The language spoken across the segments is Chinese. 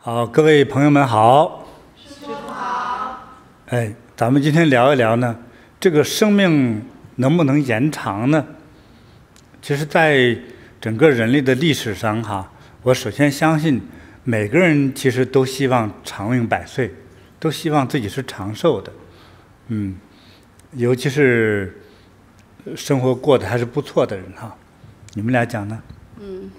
好，各位朋友们好。师父好。咱们今天聊一聊呢，这个生命能不能延长呢？其实，在整个人类的历史上，我首先相信每个人其实都希望长命百岁，都希望自己是长寿的。尤其是生活过得还是不错的人你们俩讲呢？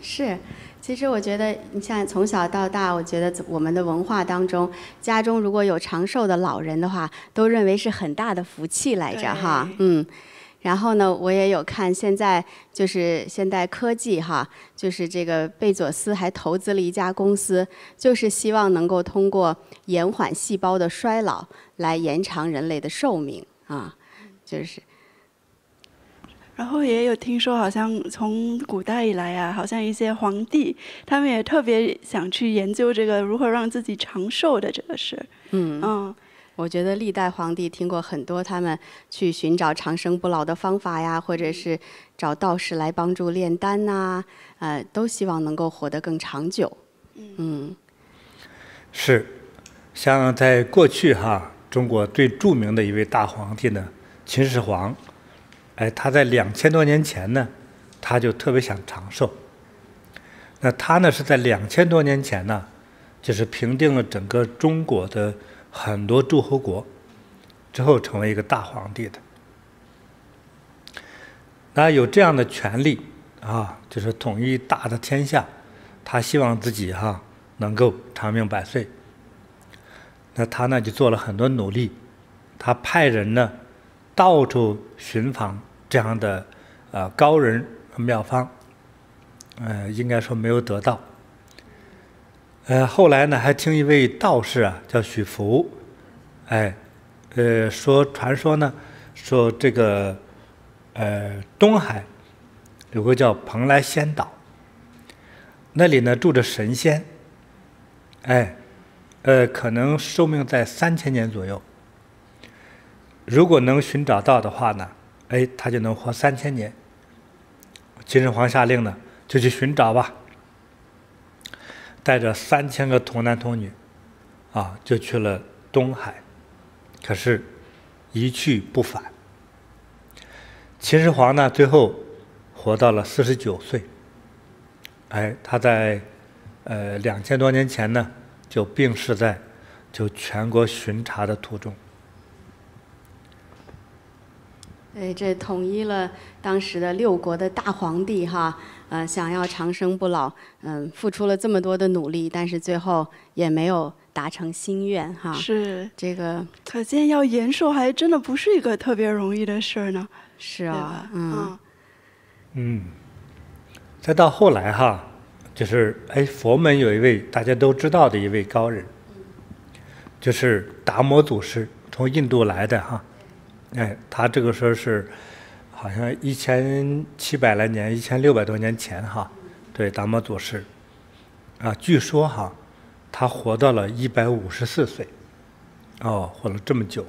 是。其实我觉得，你像从小到大，我觉得我们的文化当中，家中如果有长寿的老人的话，都认为是很大的福气来着哈。然后呢，我也有看现在就是现代科技就是这个贝佐斯还投资了一家公司，就是希望能够通过延缓细胞的衰老来延长人类的寿命就是。然后也有听说，好像从古代以来好像一些皇帝，他们也特别想去研究这个如何让自己长寿的这个事。我觉得历代皇帝听过很多他们去寻找长生不老的方法呀，或者是找道士来帮助炼丹呐，都希望能够活得更长久。是，像在过去中国最著名的一位大皇帝呢，秦始皇。他在2000多年前呢，他就特别想长寿。那他呢是在2000多年前呢，就是平定了整个中国的很多诸侯国之后，成为一个大皇帝的。那有这样的权利就是统一大的天下，他希望自己能够长命百岁。那他呢就做了很多努力，他派人呢到处寻访这样的高人妙方，应该说没有得到。后来呢，还听一位道士叫许福，传说呢，说这个东海有个叫蓬莱仙岛，那里呢住着神仙，可能寿命在3000年左右。如果能寻找到的话呢，他就能活3000年。秦始皇下令呢，就去寻找吧，带着3000个童男童女，就去了东海。可是，一去不返。秦始皇呢，最后活到了49岁。他在2000多年前呢，就病逝在全国巡查的途中。这统一了当时的6国的大皇帝想要长生不老，付出了这么多的努力，但是最后也没有达成心愿是这个，可见要延寿还真的不是一个特别容易的事呢。是啊，再到后来就是佛门有一位大家都知道的一位高人，就是达摩祖师，从印度来的他这个时候是好像1700来年，1600多年前对，达摩祖师据说他活到了154岁，活了这么久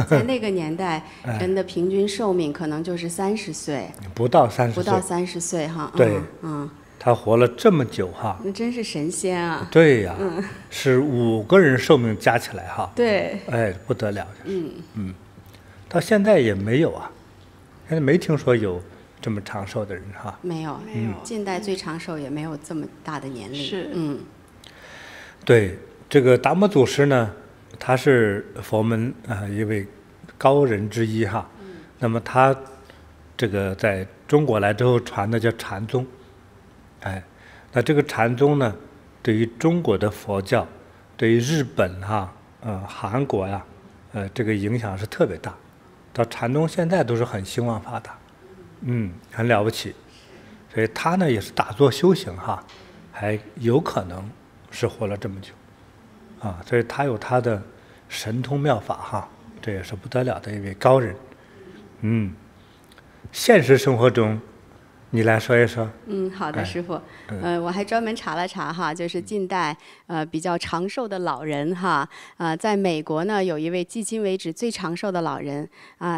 在那个年代，人的平均寿命可能就是30岁，不到30岁，不到30岁对，他活了这么久那真是神仙啊！对呀，是5个人寿命加起来对，不得了，到现在也没有现在没听说有这么长寿的人没有，近代最长寿也没有这么大的年龄。是，对，这个达摩祖师呢，他是佛门一位高人之一那么他这个在中国来之后传的叫禅宗，那这个禅宗呢，对于中国的佛教，对于日本韩国这个影响是特别大。到禅宗现在都是很兴旺发达，很了不起，所以他呢也是打坐修行还有可能是活了这么久，所以他有他的神通妙法这也是不得了的一位高人。现实生活中，你来说一说。好的，师傅。我还专门查了查就是近代比较长寿的老人在美国呢有一位迄今为止最长寿的老人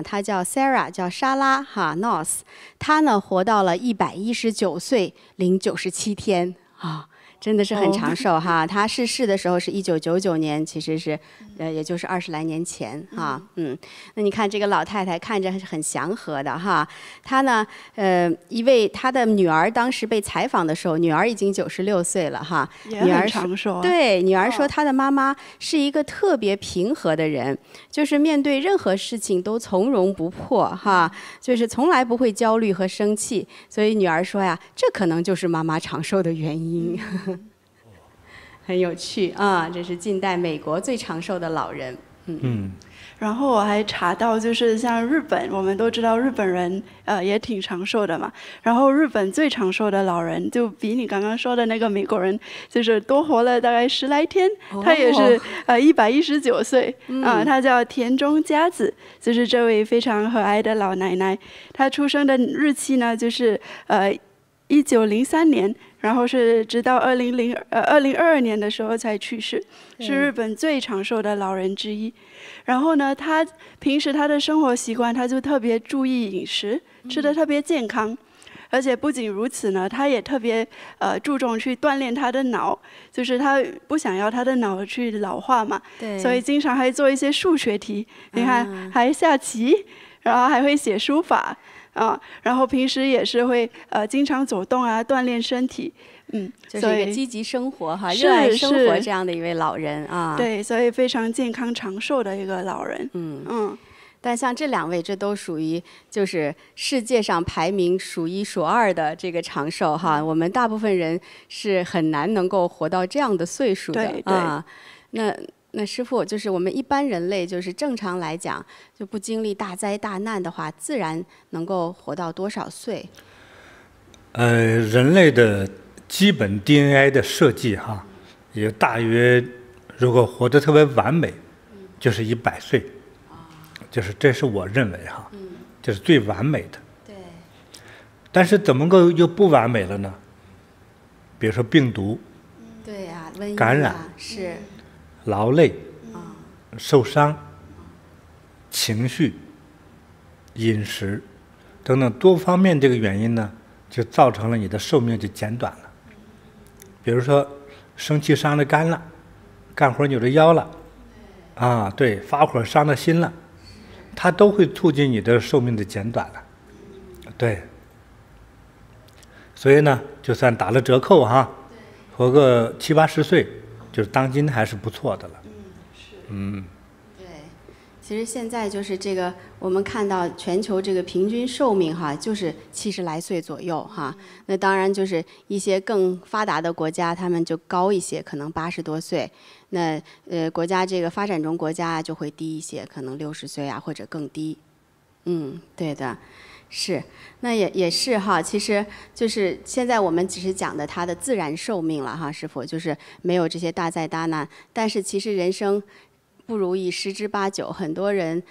他叫 Sarah， 叫莎拉Noss， 他呢活到了119岁097天真的是很长寿哈。他逝世的时候是1999年，其实是也就是20来年前哈。那你看这个老太太看着是很祥和的哈。她呢一位她的女儿当时被采访的时候，女儿已经96岁了哈。也很长寿啊。对，女儿说她的妈妈是一个特别平和的人，就是面对任何事情都从容不迫哈，就是从来不会焦虑和生气。所以女儿说呀，这可能就是妈妈长寿的原因。很有趣啊，这是近代美国最长寿的老人。然后我还查到，就是像日本，我们都知道日本人也挺长寿的嘛。然后日本最长寿的老人，就比你刚刚说的那个美国人，就是多活了大概10来天。他也是119岁他叫田中佳子，就是这位非常和蔼的老奶奶。她出生的日期呢，就是1903年。然后是直到2022年的时候才去世，是日本最长寿的老人之一。然后呢，他平时他的生活习惯，他就特别注意饮食，吃得特别健康。而且不仅如此呢，他也特别注重去锻炼他的脑，就是他不想要他的脑去老化嘛，所以经常还做一些数学题。你看，还下棋，然后还会写书法。然后平时也是会经常走动啊，锻炼身体，就是一个积极生活哈，热爱生活这样的一位老人啊。对，所以非常健康长寿的一个老人。但像这2位，这都属于就是世界上排名数1数2的这个长寿哈。我们大部分人是很难能够活到这样的岁数的啊。那师父，就是我们一般人类，就是正常来讲，就不经历大灾大难的话，自然能够活到多少岁？人类的基本 DNA 的设计哈，也大约如果活得特别完美，就是100岁，就是这是我认为哈，就是最完美的。对。但是怎么个又不完美了呢？比如说病毒，对呀，瘟疫感染是。劳累、受伤、情绪、饮食等等多方面这个原因呢，就造成了你的寿命就减短了。比如说生气伤了肝了，干活扭着腰了，对，发火伤了心了，它都会促进你的寿命的减短了。对，所以呢，就算打了折扣哈，活个70、80岁。就是当今还是不错的了。对，其实现在就是这个，我们看到全球这个平均寿命哈，就是70来岁左右哈。那当然就是一些更发达的国家，他们就高一些，可能80多岁。那国家这个发展中国家就会低一些，可能60岁啊或者更低。对的。是，那也是哈，其实就是现在我们只是讲的它的自然寿命了哈，师父，就是没有这些大灾大难。但是其实人生不如意十之八九，很多人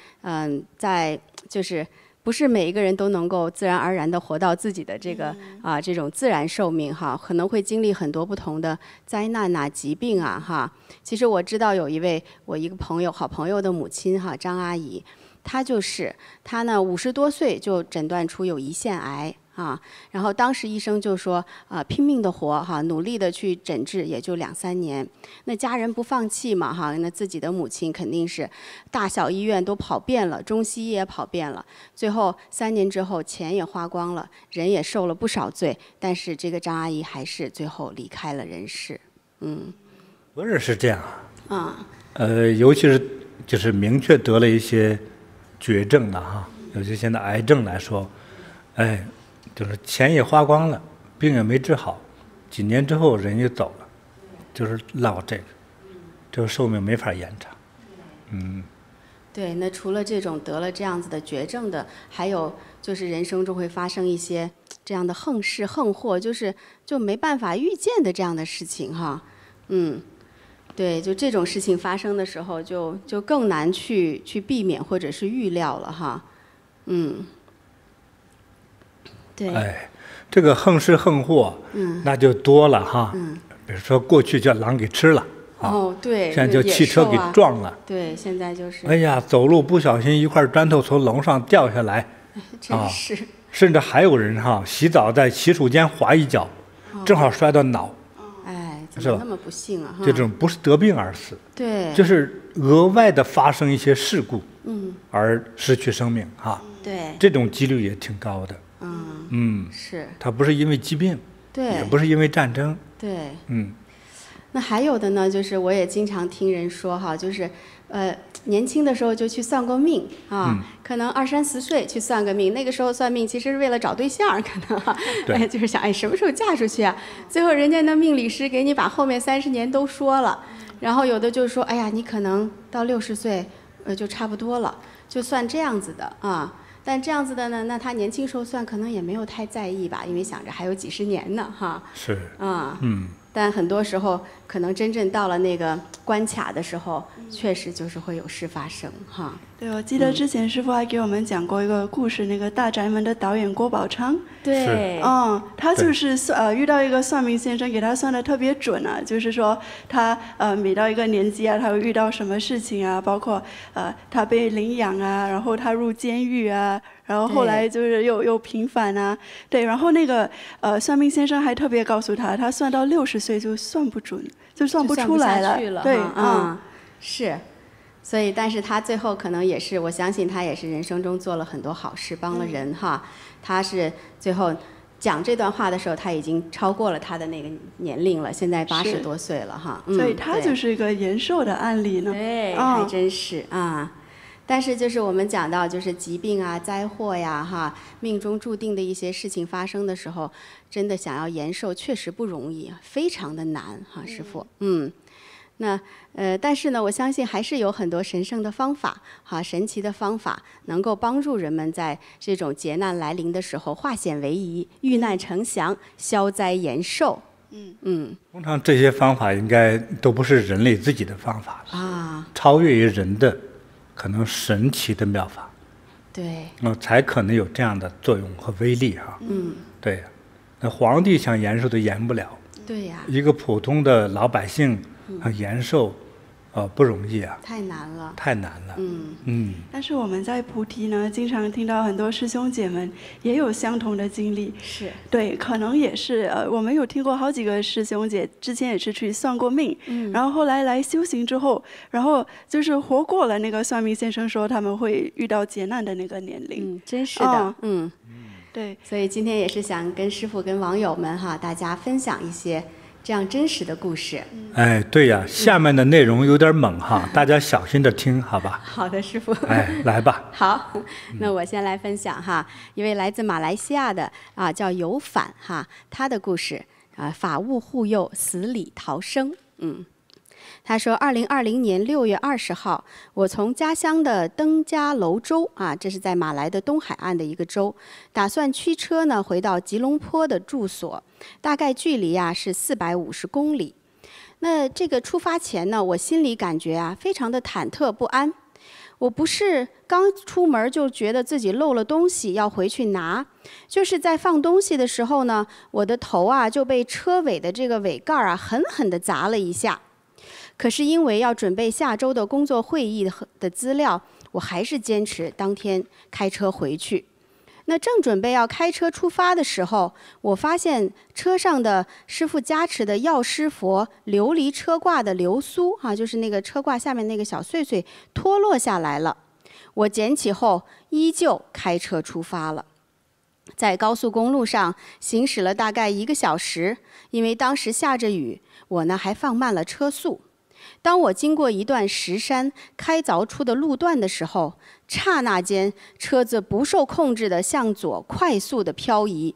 在就是不是每一个人都能够自然而然的活到自己的这个这种自然寿命哈，可能会经历很多不同的灾难啊、疾病啊哈。其实我知道有一位我一个好朋友的母亲哈，张阿姨。她呢50多岁就诊断出有胰腺癌啊，然后当时医生就说拼命的活哈，努力的去诊治，也就2、3年。那家人不放弃嘛哈，那自己的母亲肯定是大小医院都跑遍了，中西医也跑遍了，最后3年之后钱也花光了，人也受了不少罪，但是这个张阿姨还是最后离开了人世。不是这样尤其是就是明确得了一些绝症的哈，尤其现在癌症来说，就是钱也花光了，病也没治好，几年之后人就走了，就是落这个寿命没法延长。对，那除了这种得了这样子的绝症的，还有就是人生中会发生一些这样的横事横祸，就没办法预见的这样的事情哈。对，就这种事情发生的时候就更难去避免或者是预料了哈。对。这个横事横祸，那就多了哈。比如说过去叫狼给吃了。对。现在就汽车给撞了。对，现在就是。哎呀，走路不小心一块砖头从楼上掉下来。真是。甚至还有人哈，洗澡在洗手间滑一脚，正好摔到脑。是吧？那么不幸啊！这种不是得病而死，对，就是额外的发生一些事故，而失去生命哈。对，这种几率也挺高的。是。它不是因为疾病，对，也不是因为战争。对，那还有的呢，就是我也经常听人说哈，就是年轻的时候就去算过命啊，可能20、30岁去算个命，那个时候算命其实是为了找对象，可能就是想什么时候嫁出去啊？最后人家那命理师给你把后面30年都说了，然后有的就说，哎呀，你可能到60岁就差不多了，就算这样子的啊。但这样子的呢，那他年轻时候算可能也没有太在意吧，因为想着还有几十年呢哈。是。但很多时候，可能真正到了那个关卡的时候，确实就是会有事发生哈。对，我记得之前师傅还给我们讲过一个故事，那个《大宅门》的导演郭宝昌。对。他就是遇到一个算命先生，给他算的特别准啊，就是说他每到一个年纪啊，他会遇到什么事情啊，包括他被领养啊，然后他入监狱啊。然后后来就是又平反啊，对，然后那个算命先生还特别告诉他，他算到60岁就算不准，就算不出来了，对，是，所以但是他最后可能也是，我相信他也是人生中做了很多好事，帮了人哈。他是最后讲这段话的时候，他已经超过了他的那个年龄了，现在80多岁了哈。所以他就是一个延寿的案例呢。对，还真是啊。但是就是我们讲到就是疾病啊、灾祸呀、哈，命中注定的一些事情发生的时候，真的想要延寿确实不容易，非常的难哈，师父。那但是呢，我相信还是有很多神圣的方法，哈，神奇的方法，能够帮助人们在这种劫难来临的时候化险为夷、遇难成祥、消灾延寿。通常这些方法应该都不是人类自己的方法啊，超越于人的。可能神奇的妙法，对，才可能有这样的作用和威力哈。对，那皇帝想延寿都延不了，对呀，一个普通的老百姓延寿，不容易啊，太难了，太难了。但是我们在菩提呢，经常听到很多师兄姐们也有相同的经历，是对，可能也是我们有听过好几个师兄姐之前也是去算过命，然后后来来修行之后，然后就是活过了那个算命先生说他们会遇到劫难的那个年龄，真是的，对，所以今天也是想跟师父跟网友们哈，大家分享一些这样真实的故事。哎，对呀，下面的内容有点猛哈，大家小心的听，好吧？好的，师父。哎，来吧。好，那我先来分享哈，一位来自马来西亚的叫有反哈，他的故事法务护佑，死里逃生。他说，2020年6月20号，我从家乡的登嘉楼州这是在马来的东海岸的一个州，打算驱车呢回到吉隆坡的住所，大概距离是450公里。那这个出发前呢，我心里感觉非常的忐忑不安。我不是刚出门就觉得自己漏了东西要回去拿，就是在放东西的时候呢，我的头就被车尾的这个尾盖狠狠地砸了一下。可是因为要准备下周的工作会议的资料，我还是坚持当天开车回去。那正准备要开车出发的时候，我发现车上的师父加持的药师佛琉璃车挂的流苏就是那个车挂下面那个小碎碎脱落下来了。我捡起后依旧开车出发了。在高速公路上行驶了大概1个小时，因为当时下着雨，我呢还放慢了车速。当我经过一段石山开凿出的路段的时候，刹那间车子不受控制地向左快速地漂移。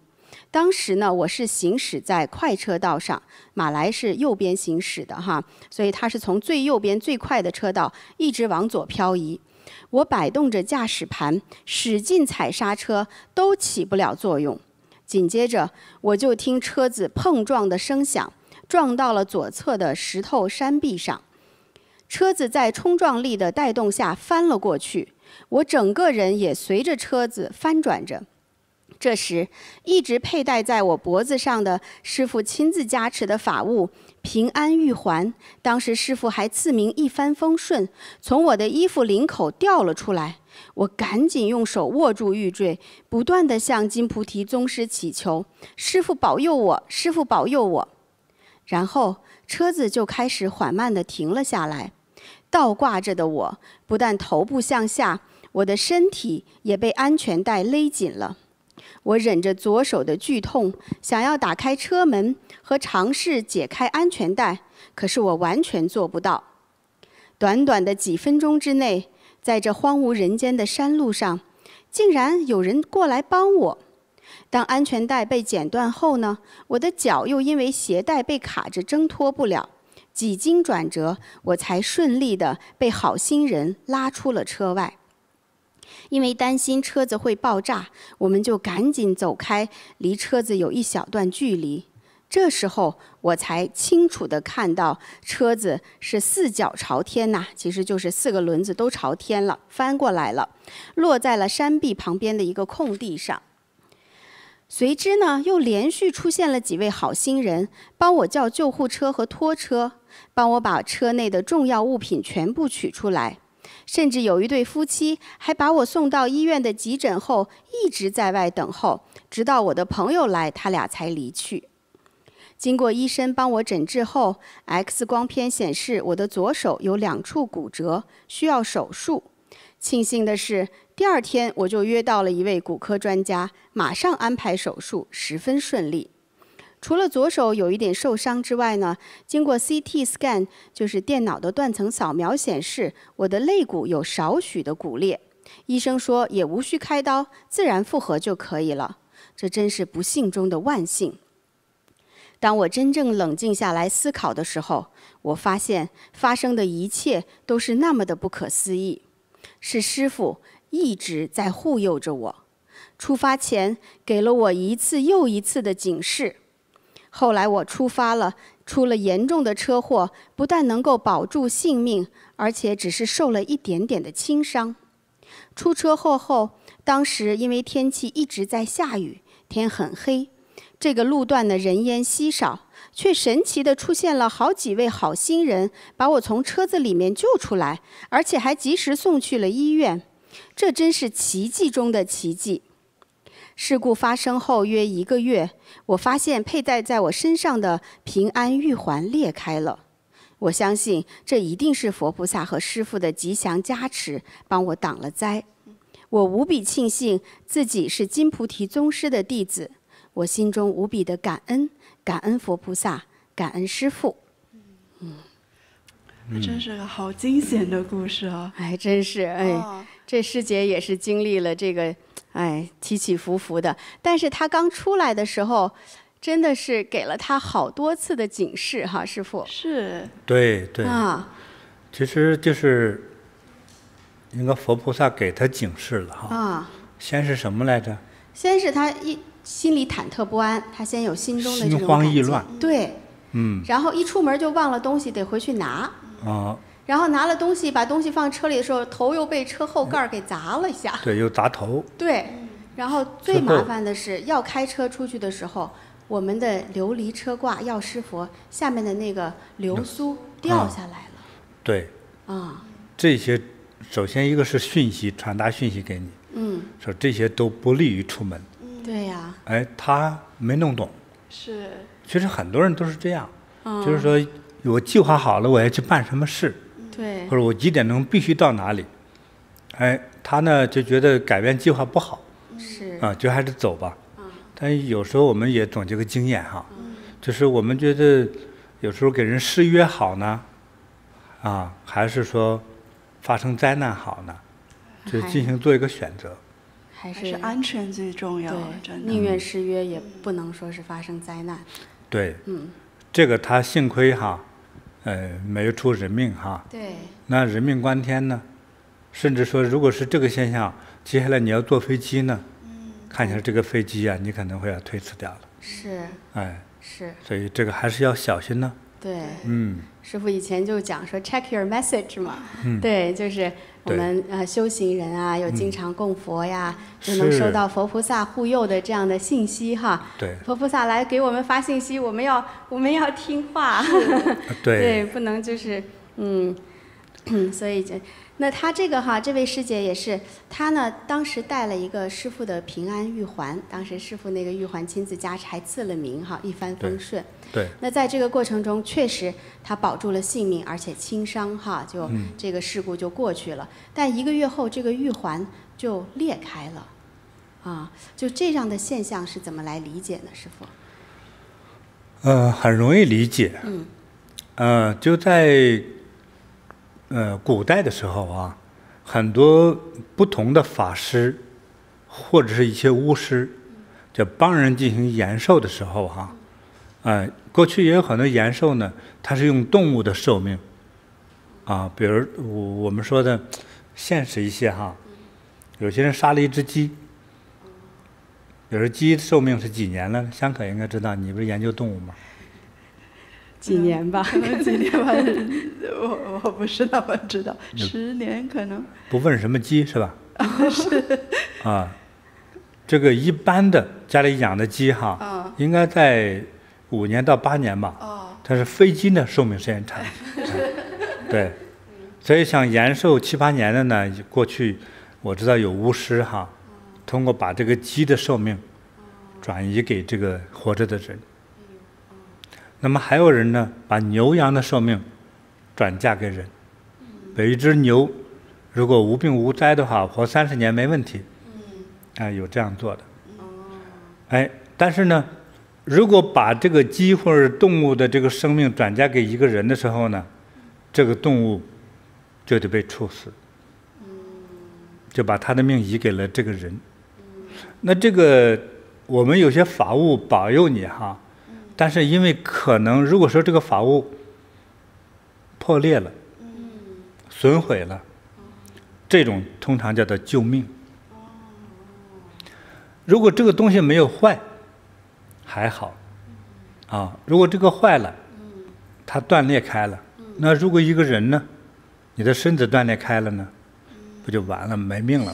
当时呢，我是行驶在快车道上，马来是右边行驶的哈，所以它是从最右边最快的车道一直往左漂移。我摆动着驾驶盘，使劲踩刹车，都起不了作用。紧接着，我就听车子碰撞的声响，撞到了左侧的石头山壁上。车子在冲撞力的带动下翻了过去，我整个人也随着车子翻转着。这时，一直佩戴在我脖子上的师父亲自加持的法物平安玉环，当时师父还赐名一帆风顺，从我的衣服领口掉了出来。我赶紧用手握住玉坠，不断地向金菩提宗师祈求：师父保佑我，师父保佑我。然后车子就开始缓慢地停了下来。倒挂着的我，不但头部向下，我的身体也被安全带勒紧了。我忍着左手的剧痛，想要打开车门和尝试解开安全带，可是我完全做不到。短短的几分钟之内，在这荒无人间的山路上，竟然有人过来帮我。当安全带被剪断后呢，我的脚又因为鞋带被卡着挣脱不了，几经转折，我才顺利地被好心人拉出了车外。因为担心车子会爆炸，我们就赶紧走开，离车子有一小段距离。这时候我才清楚地看到车子是四脚朝天呐，其实就是4个轮子都朝天了，翻过来了，落在了山壁旁边的一个空地上。随之呢，又连续出现了几位好心人，帮我叫救护车和拖车，帮我把车内的重要物品全部取出来。甚至有一对夫妻还把我送到医院的急诊后，一直在外等候，直到我的朋友来，他俩才离去。经过医生帮我诊治后， X 光片显示我的左手有2处骨折，需要手术。庆幸的是，第2天我就约到了一位骨科专家，马上安排手术，十分顺利。除了左手有一点受伤之外呢，经过 CT scan， 就是电脑的断层扫描显示，我的肋骨有少许的骨裂。医生说也无需开刀，自然复合就可以了。这真是不幸中的万幸。当我真正冷静下来思考的时候，我发现发生的一切都是那么的不可思议。是师父一直在护佑着我，出发前给了我一次又一次的警示。后来我出发了，出了严重的车祸，不但能够保住性命，而且只是受了一点点的轻伤。出车祸后，当时因为天气一直在下雨，天很黑，这个路段的人烟稀少，却神奇地出现了好几位好心人，把我从车子里面救出来，而且还及时送去了医院。这真是奇迹中的奇迹。事故发生后约1个月，我发现佩戴在我身上的平安玉环裂开了。我相信这一定是佛菩萨和师父的吉祥加持，帮我挡了灾。我无比庆幸自己是金菩提宗师的弟子，我心中无比的感恩，感恩佛菩萨，感恩师父。真是个好惊险的故事啊！哎，真是哎，这师姐也是经历了这个，哎，起起伏伏的。但是她刚出来的时候，真的是给了她好多次的警示哈，师父。是。对对。啊。其实就是应该佛菩萨给他警示了哈。啊。先是什么来着？先是他心里忐忑不安，他先有心中的这种心慌意乱。对。嗯。然后一出门就忘了东西，得回去拿。然后拿了东西，把东西放车里的时候，头又被车后盖给砸了一下。对，又砸头。对，然后最麻烦的是要开车出去的时候，我们的琉璃车挂药师佛下面的那个流苏掉下来了。对。这些首先一个是讯息，传达讯息给你。说这些都不利于出门。对呀。哎，他没弄懂。是。其实很多人都是这样，就是说。我计划好了，我要去办什么事，对，或者我几点钟必须到哪里，哎，他呢就觉得改变计划不好，是就还是走吧。但有时候我们也总结个经验哈，就是我们觉得有时候给人誓约好呢，还是说发生灾难好呢，就进行做一个选择。还是安全最重要，真的。宁愿誓约也不能说是发生灾难。对，这个他幸亏哈。没有出人命哈。对。那人命关天呢？甚至说，如果是这个现象，接下来你要坐飞机呢，看起来这个飞机啊，你可能会要推迟掉了。是。哎。是。所以这个还是要小心呢。对。师父以前就讲说 check your message 嘛。对，就是我们修行人啊，又经常供佛呀，就能收到佛菩萨护佑的这样的信息哈。对。佛菩萨来给我们发信息，我们要听话。对。对，不能就是所以那他这个哈，这位师姐也是，她呢当时带了一个师父的平安玉环，当时师父那个玉环亲自加持，还赐了名哈，一帆风顺。对。那在这个过程中，确实他保住了性命，而且轻伤哈，就这个事故就过去了。但1个月后，这个玉环就裂开了，啊，就这样的现象是怎么来理解呢，师父？很容易理解。就在古代的时候啊，很多不同的法师或者是一些巫师，就帮人进行延寿的时候哈，过去也有很多延寿呢，它是用动物的寿命啊，比如我们说的现实一些哈，有些人杀了一只鸡，有时鸡寿命是几年了？香可应该知道，你不是研究动物吗？几年吧，可能几年吧，我不是那么知道，10年可能。不问什么鸡是吧？是。这个一般的家里养的鸡哈，应该在5年到8年吧。但是飞鸡呢，寿命时间长。对，所以想延寿7、8年的呢，过去我知道有巫师哈，通过把这个鸡的寿命转移给这个活着的人。那么还有人呢，把牛羊的寿命转嫁给人。有一只牛，如果无病无灾的话，活30年没问题。有这样做的。但是呢，如果把这个鸡或者动物的这个生命转嫁给一个人的时候呢，这个动物就得被处死，就把他的命移给了这个人。那这个我们有些法物保佑你哈。但是因为可能，如果说这个法物破裂了、损毁了，这种通常叫做救命。如果这个东西没有坏，还好，如果这个坏了，它断裂开了，那如果一个人呢，你的身子断裂开了呢，不就完了，没命了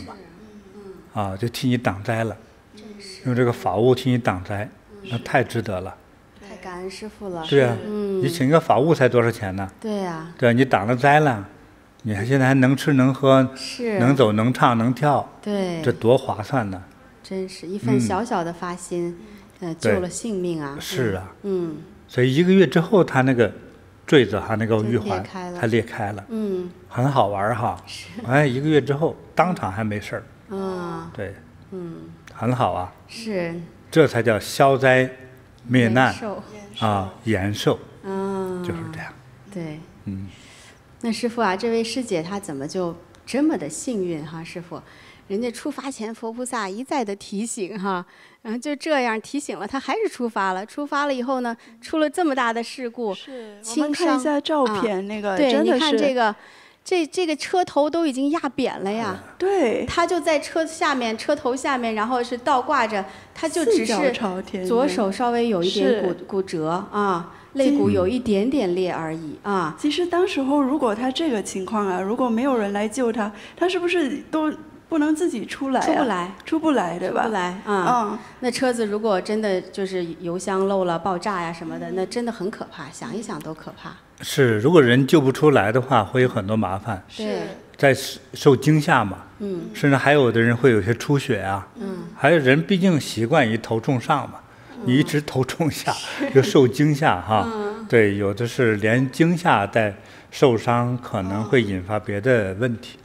吗？就替你挡灾了，用这个法物替你挡灾，那太值得了。感恩师父了。对啊，你请个法物才多少钱呢？对呀。对，你挡了灾了，你现在还能吃能喝，能走能唱能跳，对，这多划算呢！真是一份小小的发心，救了性命啊！是啊，所以1个月之后，他那个坠子哈，那个玉环它裂开了，很好玩哈。1个月之后，当场还没事儿。对，很好啊。是。这才叫消灾灭难延寿，就是这样。对，那师父啊，这位师姐她怎么就这么的幸运哈？师父，人家出发前佛菩萨一再的提醒哈，然后就这样提醒了，她还是出发了。出发了以后呢，出了这么大的事故，我们看一下照片，那个对，真的是，你看这个。这个车头都已经压扁了呀！对，他就在车头下面，然后是倒挂着，他就只是左手稍微有一点骨折啊，肋骨有一点点裂而已啊。其实当时候如果他这个情况啊，如果没有人来救他，他是不是都不能自己出来出不来，对吧？出不来啊！那车子如果真的就是油箱漏了、爆炸呀什么的，那真的很可怕，想一想都可怕。是，如果人救不出来的话，会有很多麻烦。对，在受惊吓嘛，甚至还有的人会有些出血啊，还有人毕竟习惯于头冲上嘛，你一直头冲下就受惊吓哈。对，有的是连惊吓带受伤，可能会引发别的问题。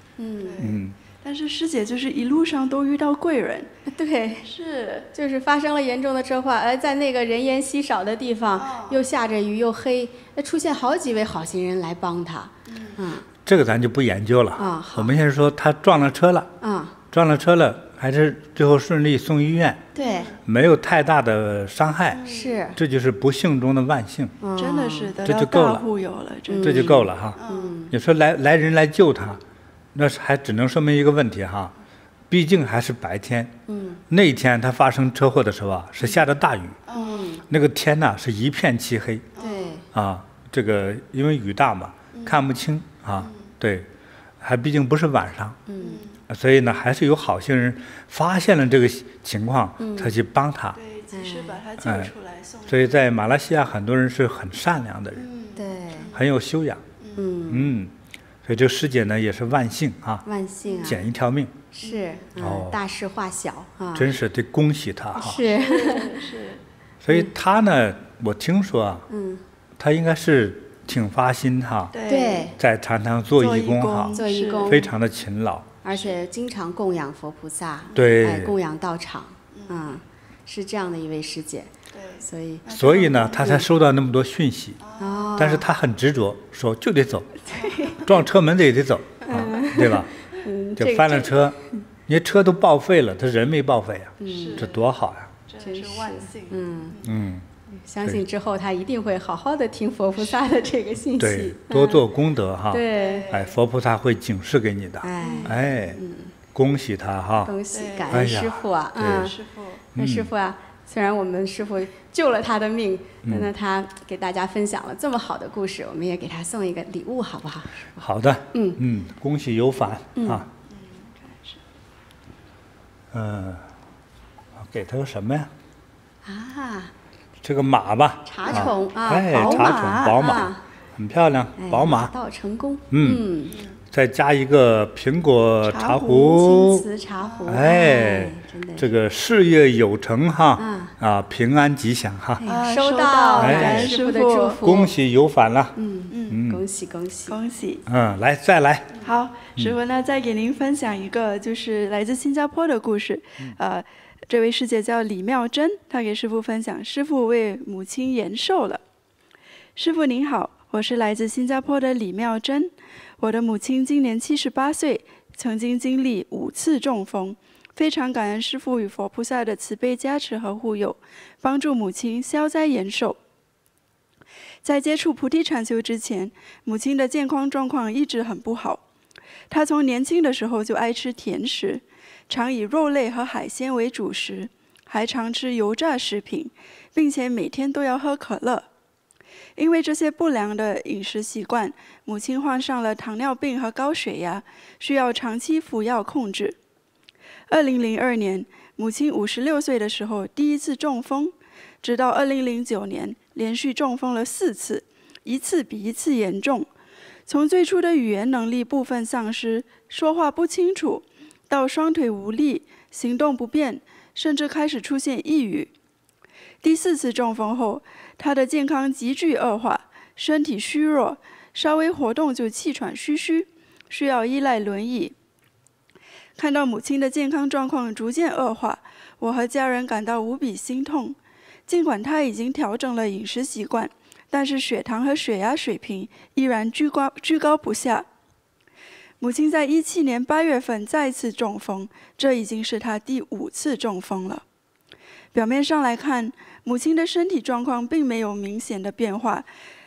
但是师姐就是一路上都遇到贵人，对，是，就是发生了严重的车祸，在那个人烟稀少的地方，又下着雨又黑，出现好几位好心人来帮他。这个咱就不研究了我们现在说他撞了车了，撞了车了，还是最后顺利送医院，对，没有太大的伤害，是，这就是不幸中的万幸，真的是这就够了，这就够了哈。你说来人来救他。那还只能说明一个问题哈，毕竟还是白天。那一天他发生车祸的时候是下着大雨。那个天呐是一片漆黑。对。这个因为雨大嘛，看不清对，还毕竟不是晚上。所以呢，还是有好心人发现了这个情况，才去帮他。对，及时把他救出来送。所以在马来西亚，很多人是很善良的人。对。很有修养。所以这个师姐呢也是万幸啊，万幸啊，捡一条命，是，大事化小啊，真是得恭喜她哈。是是。所以她呢，我听说啊，她应该是挺发心哈，对，在禅堂做义工哈，做义工非常的勤劳，而且经常供养佛菩萨，对，供养道场，是这样的一位师姐。对，所以呢，她才收到那么多讯息。哦，但是她很执着，说就得走，撞车门的也得走啊，对吧？就翻了车，你车都报废了，他人没报废啊，这多好呀！真是万幸。相信之后他一定会好好的听佛菩萨的这个信息，对，多做功德哈。对，哎，佛菩萨会警示给你的。哎，恭喜他哈！恭喜，感恩师父啊！师父，那师父啊，虽然我们师父救了他的命，那他给大家分享了这么好的故事，我们也给他送一个礼物，好不好？好的，恭喜有返啊！给他个什么呀？啊，这个马吧，茶宠啊，哎，茶宠宝马，很漂亮，宝马，马到成功，再加一个苹果茶壶，青瓷茶壶，哎，真的，这个事业有成哈，平安吉祥哈，收到，感恩师父的祝福，恭喜有返了，恭喜恭喜恭喜，来再来，好，师父呢再给您分享一个就是来自新加坡的故事，这位师姐叫李妙珍，她给师父分享，师父为母亲延寿了。师父您好，我是来自新加坡的李妙珍，我的母亲今年78岁，曾经经历5次中风，非常感恩师父与佛菩萨的慈悲加持和护佑，帮助母亲消灾延寿。在接触菩提禅修之前，母亲的健康状况一直很不好，她从年轻的时候就爱吃甜食，常以肉类和海鲜为主食，还常吃油炸食品，并且每天都要喝可乐。因为这些不良的饮食习惯，母亲患上了糖尿病和高血压，需要长期服药控制。2002年，母亲56岁的时候第一次中风，直到2009年连续中风了4次，一次比一次严重。从最初的语言能力部分丧失，说话不清楚，到双腿无力、行动不便，甚至开始出现抑郁。第4次中风后，他的健康急剧恶化，身体虚弱，稍微活动就气喘吁吁，需要依赖轮椅。看到母亲的健康状况逐渐恶化，我和家人感到无比心痛。尽管她已经调整了饮食习惯，但是血糖和血压水平依然居高不下。母亲在17年8月份再次中风，这已经是她第5次中风了。表面上来看，母亲的身体状况并没有明显的变化，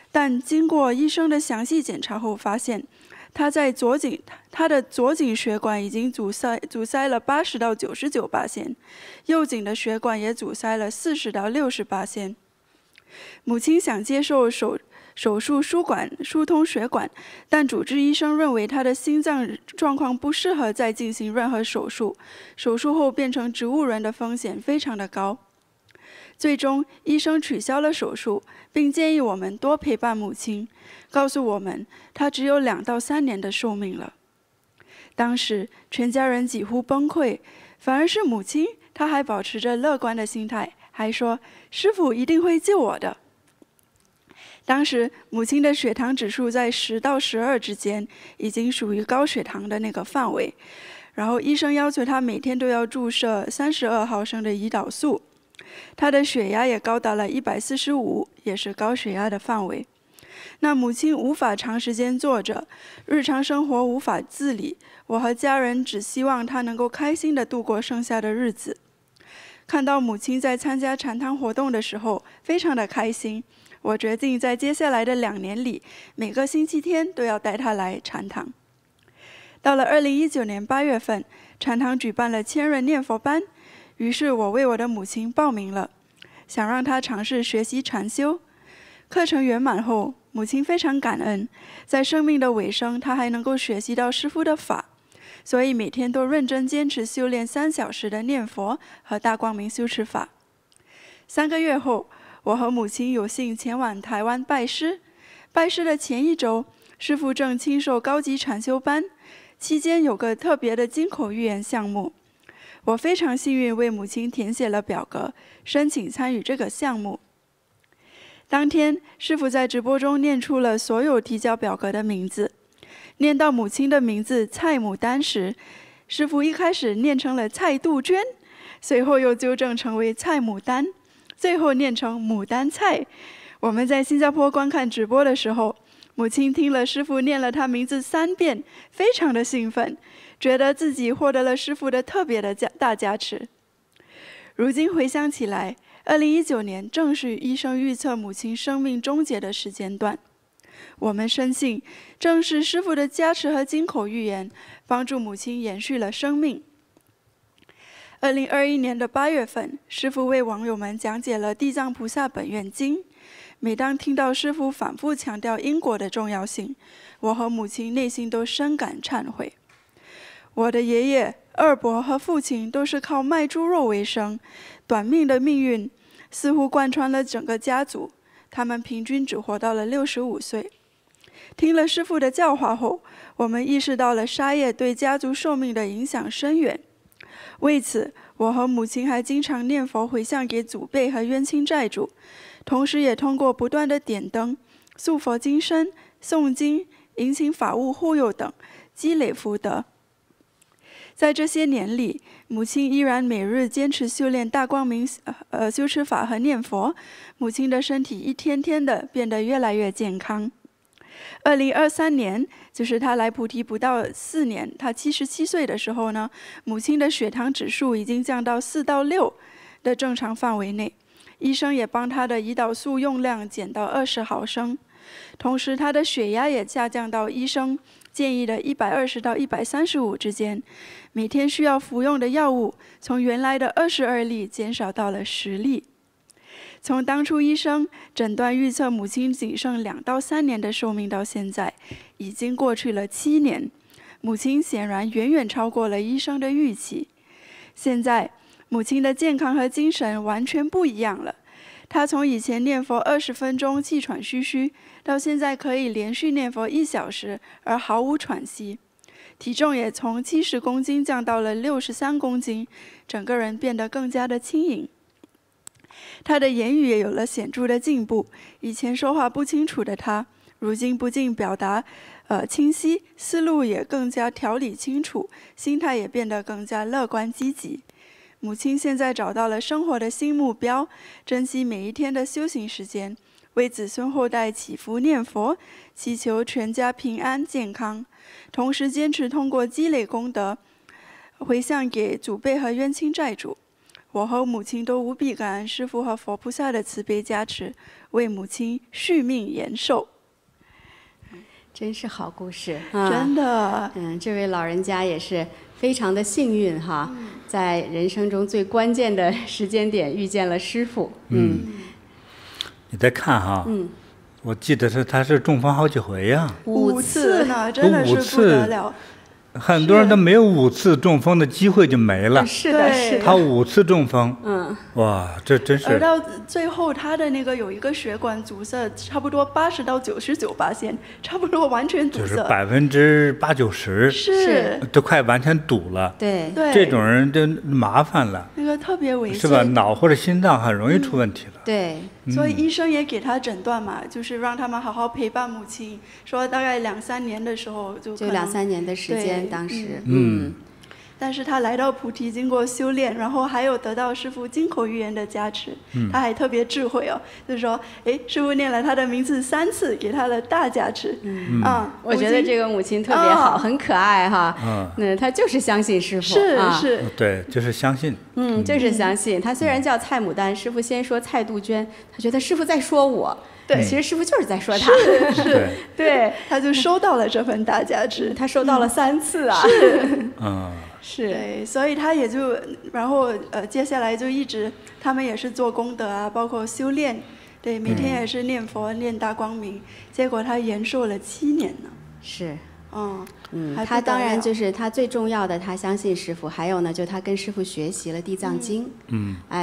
但经过医生的详细检查后发现，她的左颈血管已经阻塞了80到99%，右颈的血管也阻塞了40到60%。母亲想接受手术疏通血管，但主治医生认为她的心脏状况不适合再进行任何手术，手术后变成植物人的风险非常的高。最终，医生取消了手术，并建议我们多陪伴母亲，告诉我们她只有2到3年的寿命了。当时全家人几乎崩溃，反而是母亲，她还保持着乐观的心态，还说师父一定会救我的。当时母亲的血糖指数在10到12之间，已经属于高血糖的那个范围。然后医生要求她每天都要注射32毫升的胰岛素，她的血压也高达了145，也是高血压的范围。那母亲无法长时间坐着，日常生活无法自理，我和家人只希望她能够开心地度过剩下的日子。看到母亲在参加禅堂活动的时候，非常的开心。我决定在接下来的2年里，每个星期天都要带她来禅堂。到了2019年8月份，禅堂举办了千人念佛班，于是我为我的母亲报名了，想让她尝试学习禅修。课程圆满后，母亲非常感恩，在生命的尾声，她还能够学习到师父的法，所以每天都认真坚持修炼3小时的念佛和大光明修持法。3个月后，我和母亲有幸前往台湾拜师。拜师的前一周，师父正亲授高级禅修班，期间有个特别的金口预言项目。我非常幸运为母亲填写了表格，申请参与这个项目。当天，师父在直播中念出了所有提交表格的名字。念到母亲的名字蔡牡丹时，师父一开始念成了蔡杜鹃，随后又纠正成为蔡牡丹，最后念成牡丹菜。我们在新加坡观看直播的时候，母亲听了师父念了她名字3遍，非常的兴奋，觉得自己获得了师父的特别的大加持。如今回想起来，2019年正是医生预测母亲生命终结的时间段。我们深信，正是师父的加持和金口预言，帮助母亲延续了生命。2021年的8月份，师父为网友们讲解了《地藏菩萨本愿经》。每当听到师父反复强调因果的重要性，我和母亲内心都深感忏悔。我的爷爷、二伯和父亲都是靠卖猪肉为生，短命的命运似乎贯穿了整个家族，他们平均只活到了65岁。听了师父的教化后，我们意识到了杀业对家族寿命的影响深远。为此，我和母亲还经常念佛回向给祖辈和冤亲债主，同时也通过不断的点灯、塑佛经身、诵经、迎请法务护佑等，积累福德。在这些年里，母亲依然每日坚持修炼大光明修持法和念佛，母亲的身体一天天的变得越来越健康。2023年，就是她来菩提不到4年，她77岁的时候呢，母亲的血糖指数已经降到4到6的正常范围内，医生也帮她的胰岛素用量减到20毫升，同时她的血压也下降到医生建议的120到135之间，每天需要服用的药物从原来的22粒减少到了10粒。从当初医生诊断预测母亲仅剩2到3年的寿命到现在，已经过去了7年，母亲显然远远超过了医生的预期。现在，母亲的健康和精神完全不一样了。她从以前念佛20分钟气喘吁吁，到现在可以连续念佛1小时而毫无喘息。体重也从70公斤降到了63公斤，整个人变得更加的轻盈。他的言语也有了显著的进步，以前说话不清楚的他，如今不仅表达清晰，思路也更加条理清楚，心态也变得更加乐观积极。母亲现在找到了生活的新目标，珍惜每一天的修行时间，为子孙后代祈福念佛，祈求全家平安健康，同时坚持通过积累功德，回向给祖辈和冤亲债主。我和母亲都无比感恩师父和佛菩萨的慈悲加持，为母亲续命延寿。真是好故事，真的。这位老人家也是非常的幸运哈，在人生中最关键的时间点遇见了师父。你再看哈，我记得他是中风好几回呀，5次呢，真的是不得了。很多人都没有5次中风的机会就没了。是的，是的。他5次中风，哇，这真是。而到最后，他的那个有一个血管阻塞，差不多80到99%，差不多完全堵塞。就是80-90%，是都快完全堵了。对，这种人就麻烦了。那个特别危险，是吧？脑或者心脏很容易出问题了。对。所以医生也给他诊断嘛，就是让他们好好陪伴母亲，说大概2-3年的时候就2-3年的时间，当时但是他来到菩提，经过修炼，然后还有得到师父金口预言的加持，他还特别智慧哦，就是说，师父念了他的名字3次，给他了大加持。我觉得这个母亲特别好，很可爱哈。他就是相信师父，是，对，就是相信。就是相信。他虽然叫蔡牡丹，师父先说蔡杜鹃，他觉得师父在说我。对，其实师父就是在说他，对，他就收到了这份大加持，他收到了3次啊，是，对，所以他也就，然后接下来就一直，他们也是做功德啊，包括修炼，对，每天也是念佛念大光明，结果他延寿了7年呢，是。他当然就是他最重要的，他相信师父，还有呢，就他跟师父学习了《地藏经》。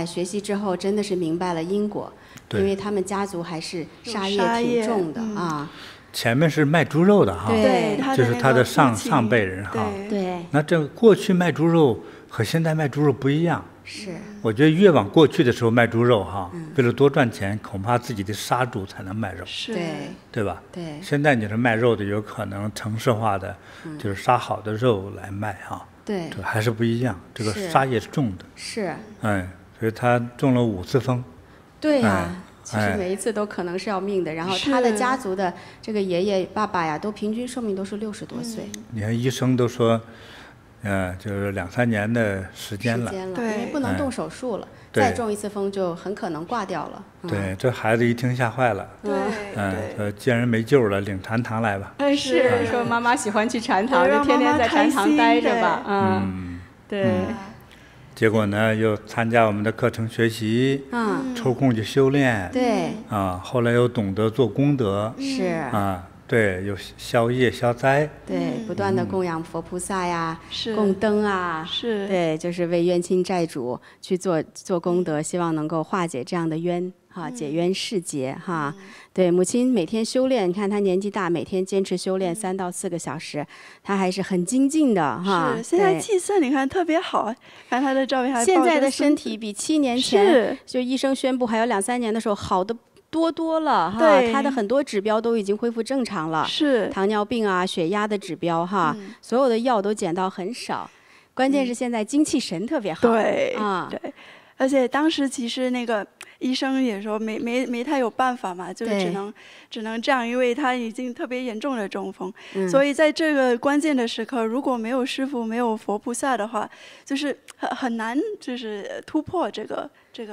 学习之后真的是明白了因果，因为他们家族还是杀业挺重的啊。前面是卖猪肉的哈，对就是他的上父亲辈人哈。对，那这个过去卖猪肉和现在卖猪肉不一样。是，我觉得越往过去的时候卖猪肉哈，为了多赚钱，恐怕自己得杀猪才能卖肉，是，对吧？对。现在你是卖肉的，有可能城市化的，就是杀好的肉来卖哈。对，这还是不一样，这个杀业是重的。是。所以他中了5次风。对呀。其实每一次都可能是要命的，然后他的家族的这个爷爷爸爸呀，都平均寿命都是60多岁。你看医生都说，就是2、3年的时间了，因为不能动手术了，再中一次风就很可能挂掉了。对，这孩子一听吓坏了。说既然没救了，领禅堂来吧。是说妈妈喜欢去禅堂，就天天在禅堂待着吧。对。结果呢，又参加我们的课程学习，抽空去修炼，对，后来又懂得做功德，是对，有消业消灾，对，不断的供养佛菩萨呀，供灯啊，是，对，就是为冤亲债主去做功德，希望能够化解这样的冤。解冤释结哈，对，母亲每天修炼，你看她年纪大，每天坚持修炼3到4个小时，她还是很精进的哈。是，现在气色你看特别好，看她的照片还。现在的身体比7年前就医生宣布还有2、3年的时候好的多了哈，她的很多指标都已经恢复正常了，是糖尿病啊、血压的指标哈，所有的药都减到很少，关键是现在精气神特别好，对对，而且当时其实那个。医生也说没太有办法嘛，就是只能这样，因为他已经特别严重的中风，所以在这个关键的时刻，如果没有师父、没有佛菩萨的话，就是很难就是突破这个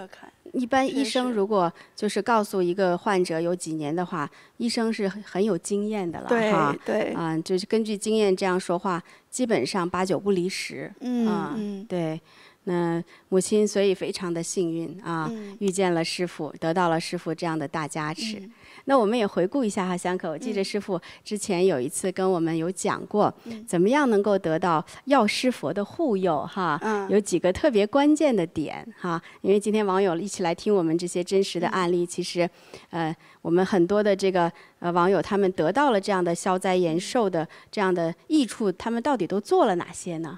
坎。一般医生如果就是告诉一个患者有几年的话，医生是很有经验的了哈。对，就是根据经验这样说话，基本上8、9不离10。对。那母亲所以非常的幸运遇见了师父，得到了师父这样的大加持。那我们也回顾一下哈，香可，我记得师父之前有一次跟我们有讲过，怎么样能够得到药师佛的护佑哈，有几个特别关键的点哈。因为今天网友一起来听我们这些真实的案例，其实我们很多的这个网友他们得到了这样的消灾延寿的这样的益处，他们到底都做了哪些呢？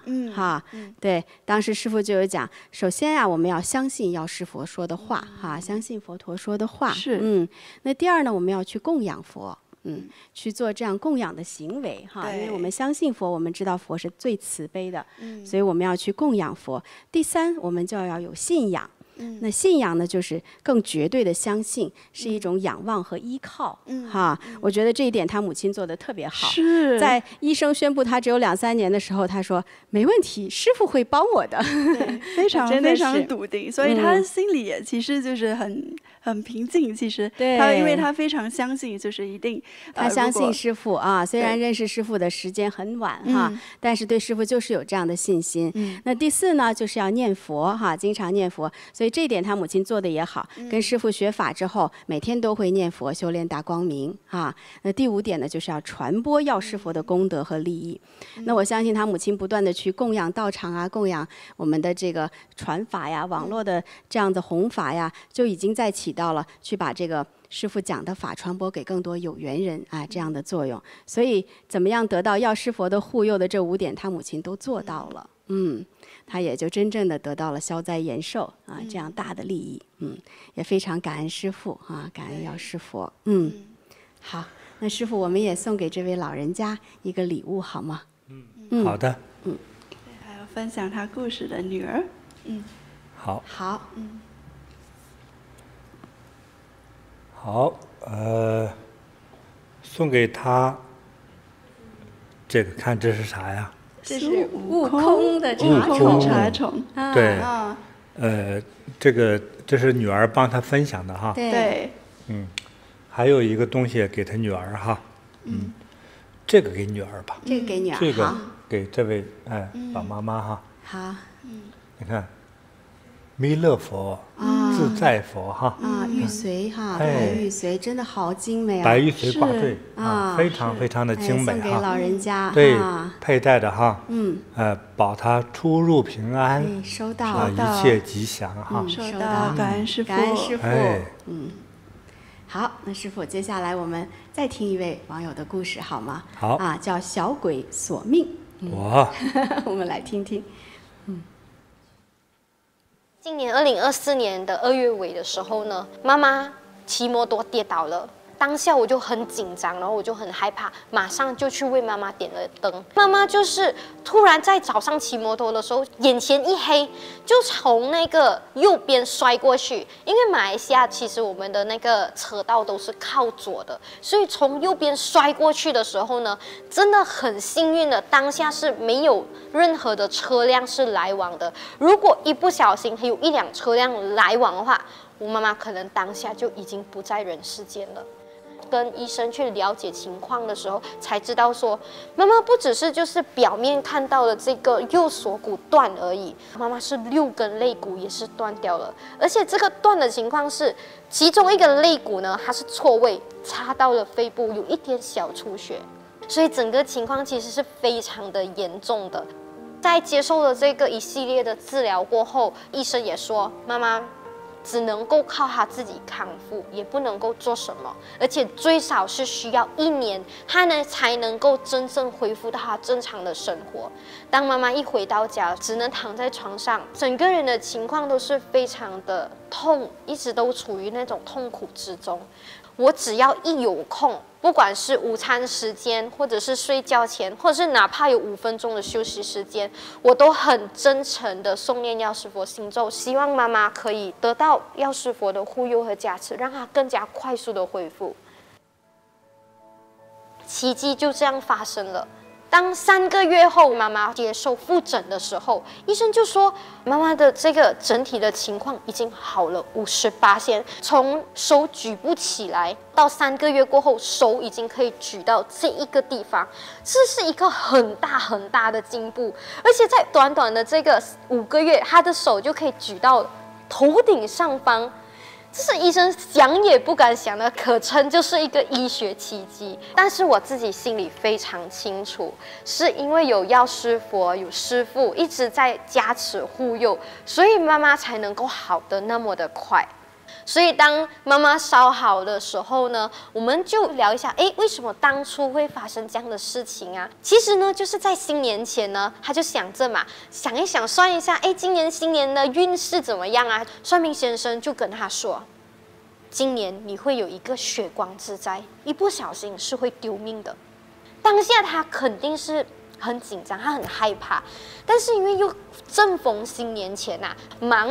对，当时师父就有讲，首先我们要相信药师佛说的话哈，相信佛陀说的话。是，那第二呢，我们要去供养佛。去做这样供养的行为哈，因为我们相信佛，我们知道佛是最慈悲的，所以我们要去供养佛。第三，我们就要有信仰。那信仰呢，就是更绝对的相信，是一种仰望和依靠。我觉得这一点他母亲做得特别好。在医生宣布他只有2、3年的时候，他说没问题，师父会帮我的。非常非常笃定，所以他心里也其实就是很平静。其实他因为他非常相信，就是一定他相信师父虽然认识师父的时间很晚但是对师父就是有这样的信心。那第4呢，就是要念佛经常念佛，所以这一点他母亲做的也好，跟师父学法之后，每天都会念佛修炼大光明那第5点呢，就是要传播药师佛的功德和利益。那我相信他母亲不断的去供养道场供养我们的这个传法网络的这样的弘法就已经在起到了去把这个师父讲的法传播给更多有缘人这样的作用。所以怎么样得到药师佛的护佑的这5点，他母亲都做到了。他也就真正的得到了消灾延寿这样大的利益。也非常感恩师父感恩药师佛。好，那师父，我们也送给这位老人家一个礼物好吗？好的。还有分享他故事的女儿。好。好，送给他这个，看这是啥呀？这是悟空的茶宠。对，这是女儿帮他分享的哈。对。还有一个东西给他女儿哈。这个给女儿吧。这个给女儿。这个给这位老妈妈哈。好。你看。弥勒佛，自在佛哈玉髓白玉髓真的好精美白玉髓挂坠非常非常的精美送给老人家对，佩戴的哈保他出入平安，收到一切吉祥哈，收到，感恩师父，感恩师父。好，那师傅，接下来我们再听一位网友的故事，好吗？好啊，叫小鬼索命。哇，我们来听听。今年2024年的2月尾的时候呢，妈妈骑摩托跌倒了。当下我就很紧张，然后我就很害怕，马上就去为妈妈点了灯。妈妈就是突然在早上骑摩托的时候，眼前一黑，就从那个右边摔过去。因为马来西亚其实我们的那个车道都是靠左的，所以从右边摔过去的时候呢，真的很幸运的，当下是没有任何的车辆是来往的。如果一不小心还有1辆车辆来往的话，我妈妈可能当下就已经不在人世间了。跟医生去了解情况的时候，才知道说，妈妈不只是就是表面看到的这个右锁骨断而已，妈妈是6根肋骨也是断掉了，而且这个断的情况是，其中一个肋骨呢，它是错位插到了肺部，有一点小出血，所以整个情况其实是非常的严重的。在接受了这个一系列的治疗过后，医生也说，妈妈只能够靠他自己康复，也不能够做什么，而且最少是需要1年，他呢才能够真正恢复到他正常的生活。当妈妈一回到家，只能躺在床上，整个人的情况都是非常的痛，一直都处于那种痛苦之中。我只要一有空，不管是午餐时间，或者是睡觉前，或者是哪怕有5分钟的休息时间，我都很真诚的诵念药师佛心咒，希望妈妈可以得到药师佛的护佑和加持，让她更加快速的恢复。奇迹就这样发生了。当3个月后，妈妈接受复诊的时候，医生就说妈妈的这个整体的情况已经好了58%，从手举不起来到3个月过后，手已经可以举到这一个地方，这是一个很大很大的进步。而且在短短的这个5个月，他的手就可以举到头顶上方。这是医生想也不敢想的，可称就是一个医学奇迹。但是我自己心里非常清楚，是因为有药师佛、有师父一直在加持护佑，所以妈妈才能够好得那么的快。所以当妈妈烧好的时候呢，我们就聊一下，为什么当初会发生这样的事情啊？其实呢，就是在新年前呢，他就想着嘛，想一想，算一下，今年新年的运势怎么样啊？算命先生就跟他说，今年你会有一个血光之灾，一不小心是会丢命的。当下他肯定是很紧张，他很害怕，但是因为又正逢新年前啊，忙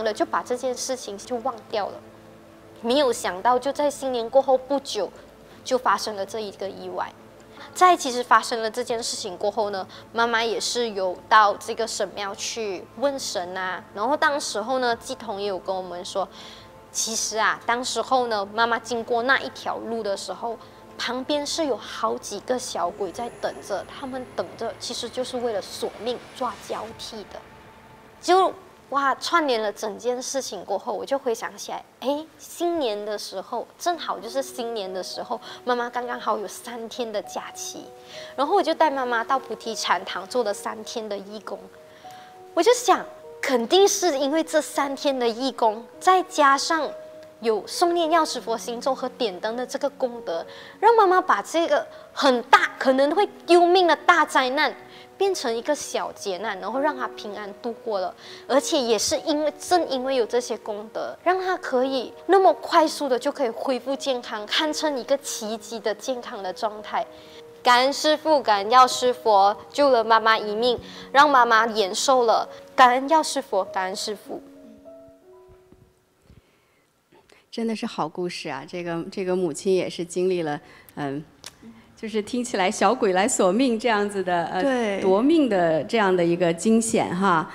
的，就把这件事情就忘掉了。没有想到，就在新年过后不久，就发生了这一个意外。其实发生了这件事情过后呢，妈妈也是有到这个神庙去问神啊，然后当时候呢，乩童也有跟我们说，其实啊，当时候呢，妈妈经过那一条路的时候，旁边是有好几个小鬼在等着，他们等着其实就是为了索命抓交替的。就串联了整件事情过后，我就回想起来，新年的时候正好就是新年的时候，妈妈刚刚好有3天的假期，然后我就带妈妈到菩提禅堂做了3天的义工。我就想，肯定是因为这3天的义工，再加上有诵念药师佛心咒和点灯的这个功德，让妈妈把这个很大可能会丢命的大灾难变成一个小劫难，然后让她平安度过了。而且也是正因为有这些功德，让她可以那么快速的就可以恢复健康，堪称一个奇迹的健康的状态。感恩师父，感恩药师佛，救了妈妈一命，让妈妈延寿了。感恩药师佛，感恩师父。真的是好故事啊！这个母亲也是经历了，就是听起来小鬼来索命这样子的，夺命的这样的一个惊险哈，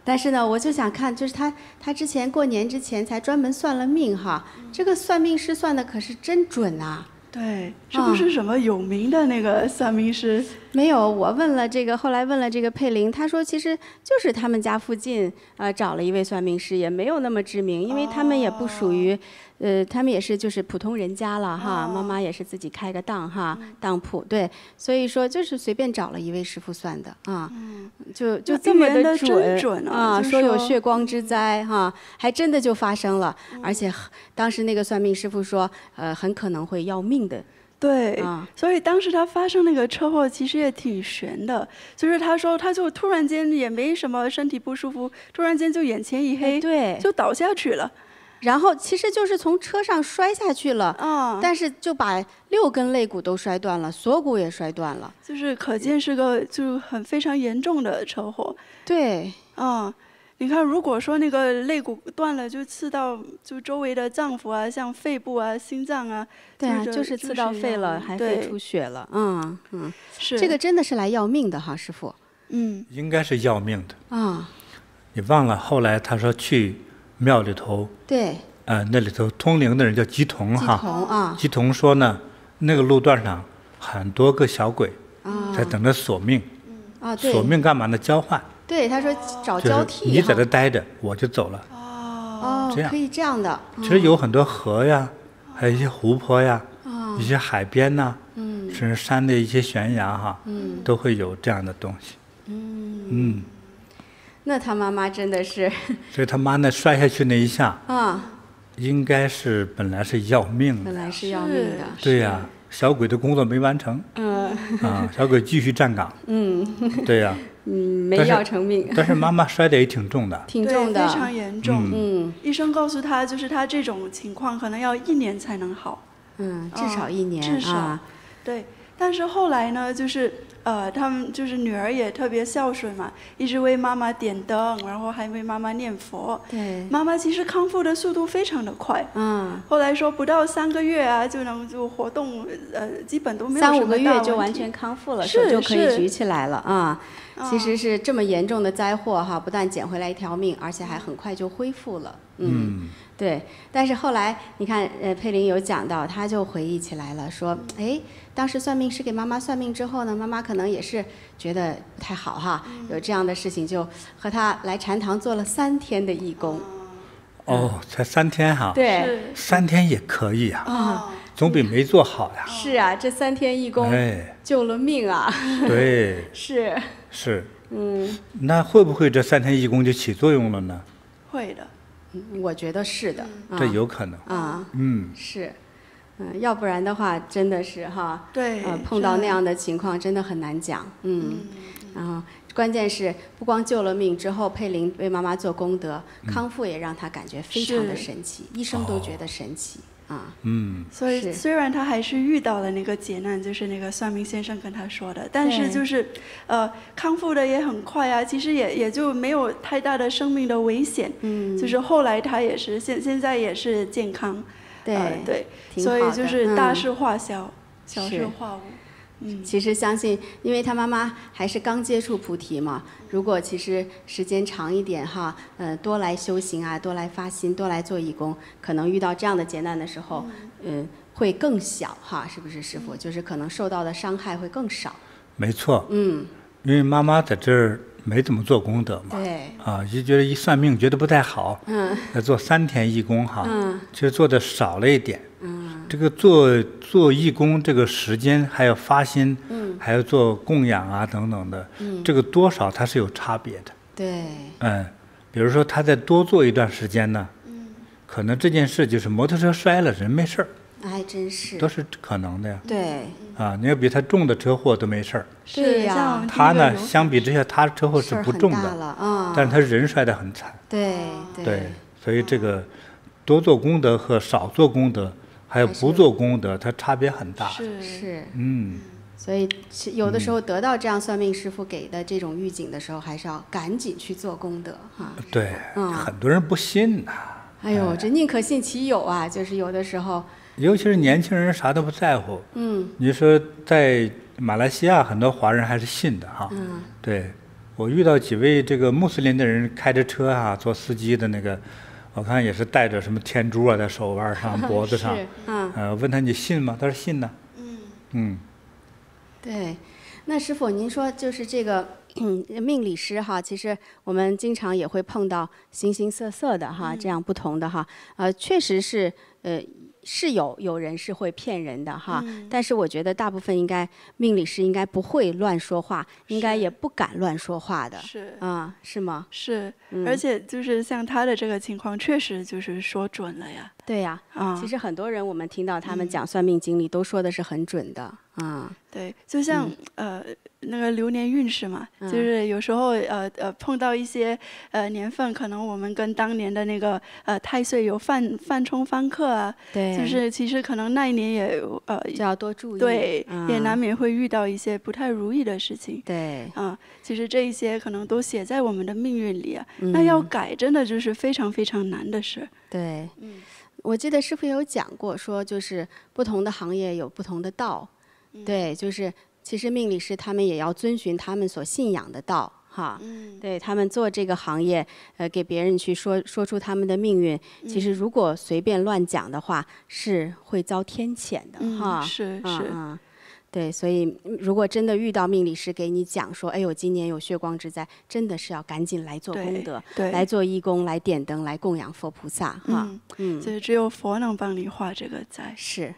但是呢，我就想看，就是他之前过年之前才专门算了命哈，这个算命师算的可是真准啊。对，是不是什么有名的那个算命师？没有，我问了这个，后来问了这个佩玲，她说其实就是他们家附近找了一位算命师，也没有那么知名，因为他们也不属于他们也是就是普通人家了哈，妈妈也是自己开个档哈，当铺对，所以说就是随便找了一位师傅算的啊，就这么的准啊，说有血光之灾哈，还真的就发生了，而且当时那个算命师傅说，很可能会要命的。对，所以当时他发生那个车祸其实也挺悬的，就是他说他就突然间也没什么身体不舒服，突然间就眼前一黑，对，就倒下去了。然后其实就是从车上摔下去了，但是就把6根肋骨都摔断了，锁骨也摔断了，就是可见是个就非常严重的车祸。对，你看，如果说那个肋骨断了，就刺到就周围的脏腑啊，像肺部啊、心脏啊，对啊，就是刺到肺了，还肺出血了，是这个真的是来要命的哈，师傅。应该是要命的啊。你忘了后来他说去庙里头，对，那里头通灵的人叫乩童哈，乩童啊，乩童说呢，那个路段上很多个小鬼在等着索命，对，索命干嘛呢？交换。对，他说找交替，你在这待着，我就走了。这样可以这样的。其实有很多河呀，还有一些湖泊呀，一些海边呐，甚至山的一些悬崖哈，都会有这样的东西。那他妈妈真的是，所以他妈那摔下去那一下应该是本来是要命的。本来是要命的。对呀，小鬼的工作没完成。小鬼继续站岗。对呀。没要成命。但是妈妈摔得也挺重的。挺重的，非常严重。医生告诉他，就是他这种情况可能要1年才能好。至少1年。至少。对，但是后来呢，就是他们就是女儿也特别孝顺嘛，一直为妈妈点灯，然后还为妈妈念佛。对。妈妈其实康复的速度非常的快。后来说不到3个月啊，就活动，基本都没有什么大问题。3-5个月就完全康复了，手就可以举起来了啊。其实是这么严重的灾祸哈，不但捡回来一条命，而且还很快就恢复了。对。但是后来你看，佩玲有讲到，她就回忆起来了，说，当时算命师给妈妈算命之后呢，妈妈可能也是觉得不太好哈，有这样的事情，就和她来禅堂做了3天的义工。才3天哈。对。3天也可以啊。总比没做好呀。是啊，这3天义工救了命啊。对。是。那会不会这3天义工就起作用了呢？会的。我觉得是的。这有可能。是。要不然的话，真的是哈。对。碰到那样的情况，真的很难讲。然后关键是不光救了命之后，佩玲为妈妈做功德，康复也让她感觉非常的神奇，医生都觉得神奇。所以虽然他还是遇到了那个劫难，就是那个算命先生跟他说的，但是就是康复的也很快啊，其实也就没有太大的生命的危险。就是后来他也是现在也是健康。对，所以就是大事化小，小事化无。其实相信，因为他妈妈还是刚接触菩提嘛，如果其实时间长一点哈，多来修行啊，多来发心，多来做义工，可能遇到这样的劫难的时候，会更小哈，是不是师父？就是可能受到的伤害会更少。没错。因为妈妈在这儿没怎么做功德嘛。对。就觉得一算命觉得不太好。要做3天义工哈。其实做的少了一点。这个做义工这个时间还要发心，还要做供养啊等等的，这个多少它是有差别的。对。比如说他再多做一段时间呢，可能这件事就是摩托车摔了人没事儿，还真是都是可能的呀。对。你要比他重的车祸都没事儿。对呀。他呢，相比之下，他车祸是不重的，但是他人摔得很惨。对。所以这个多做功德和少做功德，还有不做功德，它差别很大。是。所以有的时候得到这样算命师傅给的这种预警的时候，还是要赶紧去做功德哈。对。很多人不信呐。哎呦，这宁可信其有啊！就是有的时候，尤其是年轻人啥都不在乎。你说在马来西亚，很多华人还是信的哈。对，我遇到几位这个穆斯林的人开着车啊，做司机的那个。我看也是带着什么天珠啊，在手腕上、脖子上。问他你信吗？他说信呢。对，那师傅，您说就是这个命理师哈，其实我们经常也会碰到形形色色的哈，这样不同的哈，确实是是有人是会骗人的哈，但是我觉得大部分命理师应该不会乱说话，应该也不敢乱说话的。是啊，是吗？是，而且就是像他的这个情况，确实就是说准了呀。对呀，其实很多人我们听到他们讲算命经历，都说的是很准的啊。对，就像那个流年运势嘛，就是有时候碰到一些年份，可能我们跟当年的那个太岁有犯冲犯克啊，对，就是其实可能那一年也就要多注意，对，也难免会遇到一些不太如意的事情，对，其实这一些可能都写在我们的命运里啊，那要改真的就是非常非常难的事，对，我记得师父有讲过，说就是不同的行业有不同的道，对，就是其实命理师他们也要遵循他们所信仰的道，哈，对他们做这个行业，给别人去说出他们的命运，其实如果随便乱讲的话，是会遭天谴的，哈，是。对，所以如果真的遇到命理师给你讲说，哎呦，今年有血光之灾，真的是要赶紧来做功德，来做义工，来点灯，来供养佛菩萨，哈，所以只有佛能帮你化这个灾。是，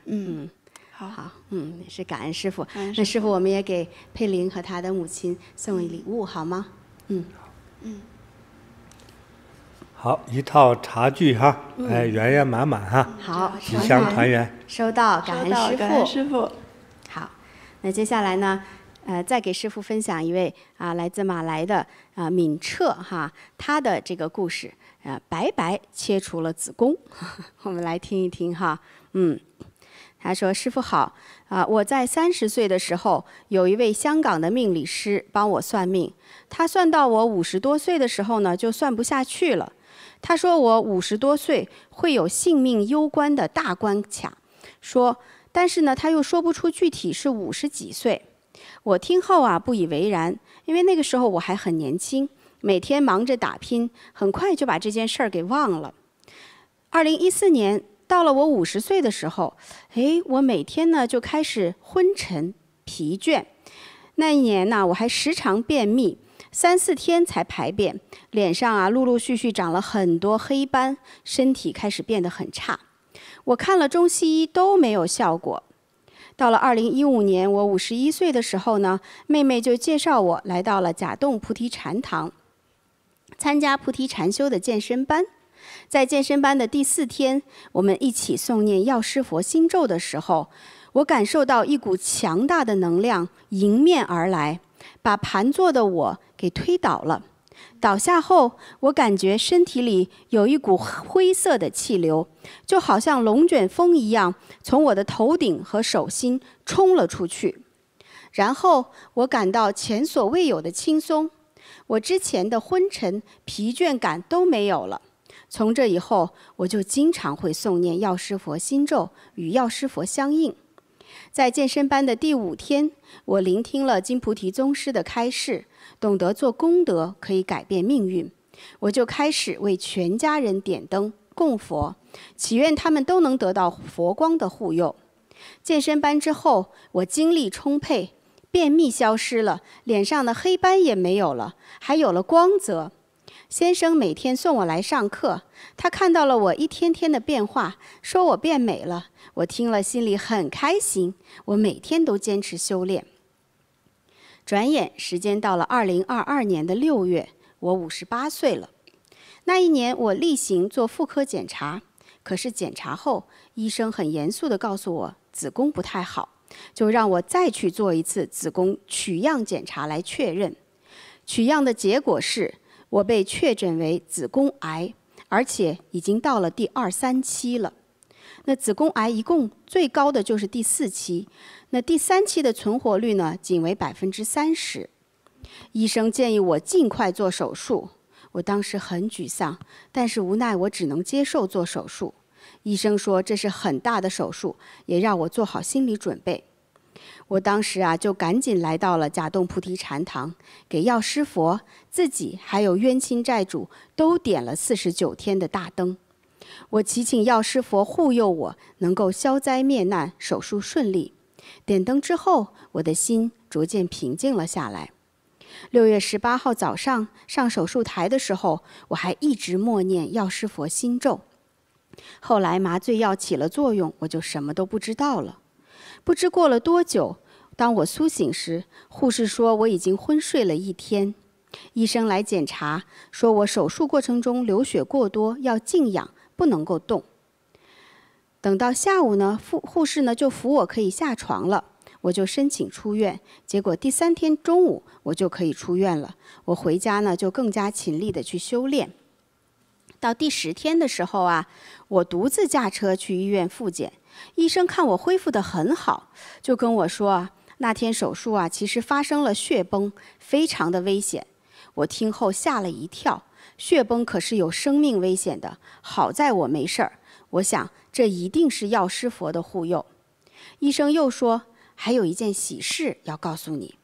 好，也是感恩师父。那师父，我们也给佩玲和她的母亲送礼物，好吗？好，一套茶具哈，圆圆满满哈，好，吉祥团圆。收到，感恩师父。好，那接下来呢，再给师父分享一位来自马来的敏彻哈，他的这个故事，白白切除了子宫，我们来听一听哈，他说：“师父好，我在30岁的时候，有一位香港的命理师帮我算命，他算到我50多岁的时候呢，就算不下去了。他说我50多岁会有性命攸关的大关卡，但是呢，他又说不出具体是50几岁。我听后不以为然，因为那个时候我还很年轻，每天忙着打拼，很快就把这件事儿给忘了。2014年。”到了我50岁的时候，我每天呢就开始昏沉、疲倦。那一年呢，我还时常便秘，3、4天才排便，脸上陆陆续续长了很多黑斑，身体开始变得很差。我看了中西医都没有效果。到了2015年，我51岁的时候呢，妹妹就介绍我来到了甲洞菩提禅堂，参加菩提禅修的健身班。在健身班的第4天，我们一起诵念药师佛心咒的时候，我感受到一股强大的能量迎面而来，把盘坐的我给推倒了。倒下后，我感觉身体里有一股灰色的气流，就好像龙卷风一样，从我的头顶和手心冲了出去。然后我感到前所未有的轻松，我之前的昏沉、疲倦感都没有了。从这以后，我就经常会诵念药师佛心咒，与药师佛相应。在健身班的第5天，我聆听了金菩提宗师的开示，懂得做功德可以改变命运，我就开始为全家人点灯供佛，祈愿他们都能得到佛光的护佑。健身班之后，我精力充沛，便秘消失了，脸上的黑斑也没有了，还有了光泽。先生每天送我来上课，他看到了我一天天的变化，说我变美了。我听了心里很开心，我每天都坚持修炼。转眼时间到了2022年的6月，我58岁了。那一年我例行做妇科检查，可是检查后，医生很严肃地告诉我子宫不太好，就让我再去做一次子宫取样检查来确认。取样的结果是我被确诊为子宫癌，而且已经到了第2、3期了。那子宫癌一共最高的就是第4期，那第3期的存活率呢，仅为30%。医生建议我尽快做手术，我当时很沮丧，但是无奈我只能接受做手术。医生说这是很大的手术，也让我做好心理准备。我当时就赶紧来到了甲洞菩提禅堂，给药师佛、自己还有冤亲债主都点了49天的大灯。我祈请药师佛护佑我能够消灾灭难，手术顺利。点灯之后，我的心逐渐平静了下来。6月18号早上上手术台的时候，我还一直默念药师佛心咒。后来麻醉药起了作用，我就什么都不知道了。不知过了多久，当我苏醒时，护士说我已经昏睡了1天。医生来检查，说我手术过程中流血过多，要静养，不能够动。等到下午呢，护士呢就扶我可以下床了，我就申请出院。结果第3天中午我就可以出院了。我回家呢就更加勤力的去修炼。到第10天的时候啊，我独自驾车去医院复检，医生看我恢复得很好，就跟我说啊，那天手术啊其实发生了血崩，非常的危险。我听后吓了一跳，血崩可是有生命危险的，好在我没事儿。我想这一定是药师佛的护佑。医生又说，还有一件喜事要告诉你。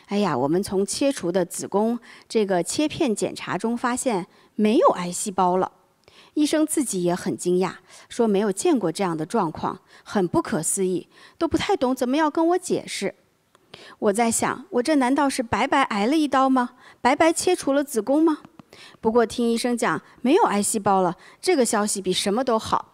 哎呀，我们从切除的子宫这个切片检查中发现没有癌细胞了。医生自己也很惊讶，说没有见过这样的状况，很不可思议，都不太懂怎么要跟我解释。我在想，我这难道是白白挨了一刀吗？白白切除了子宫吗？不过听医生讲没有癌细胞了，这个消息比什么都好。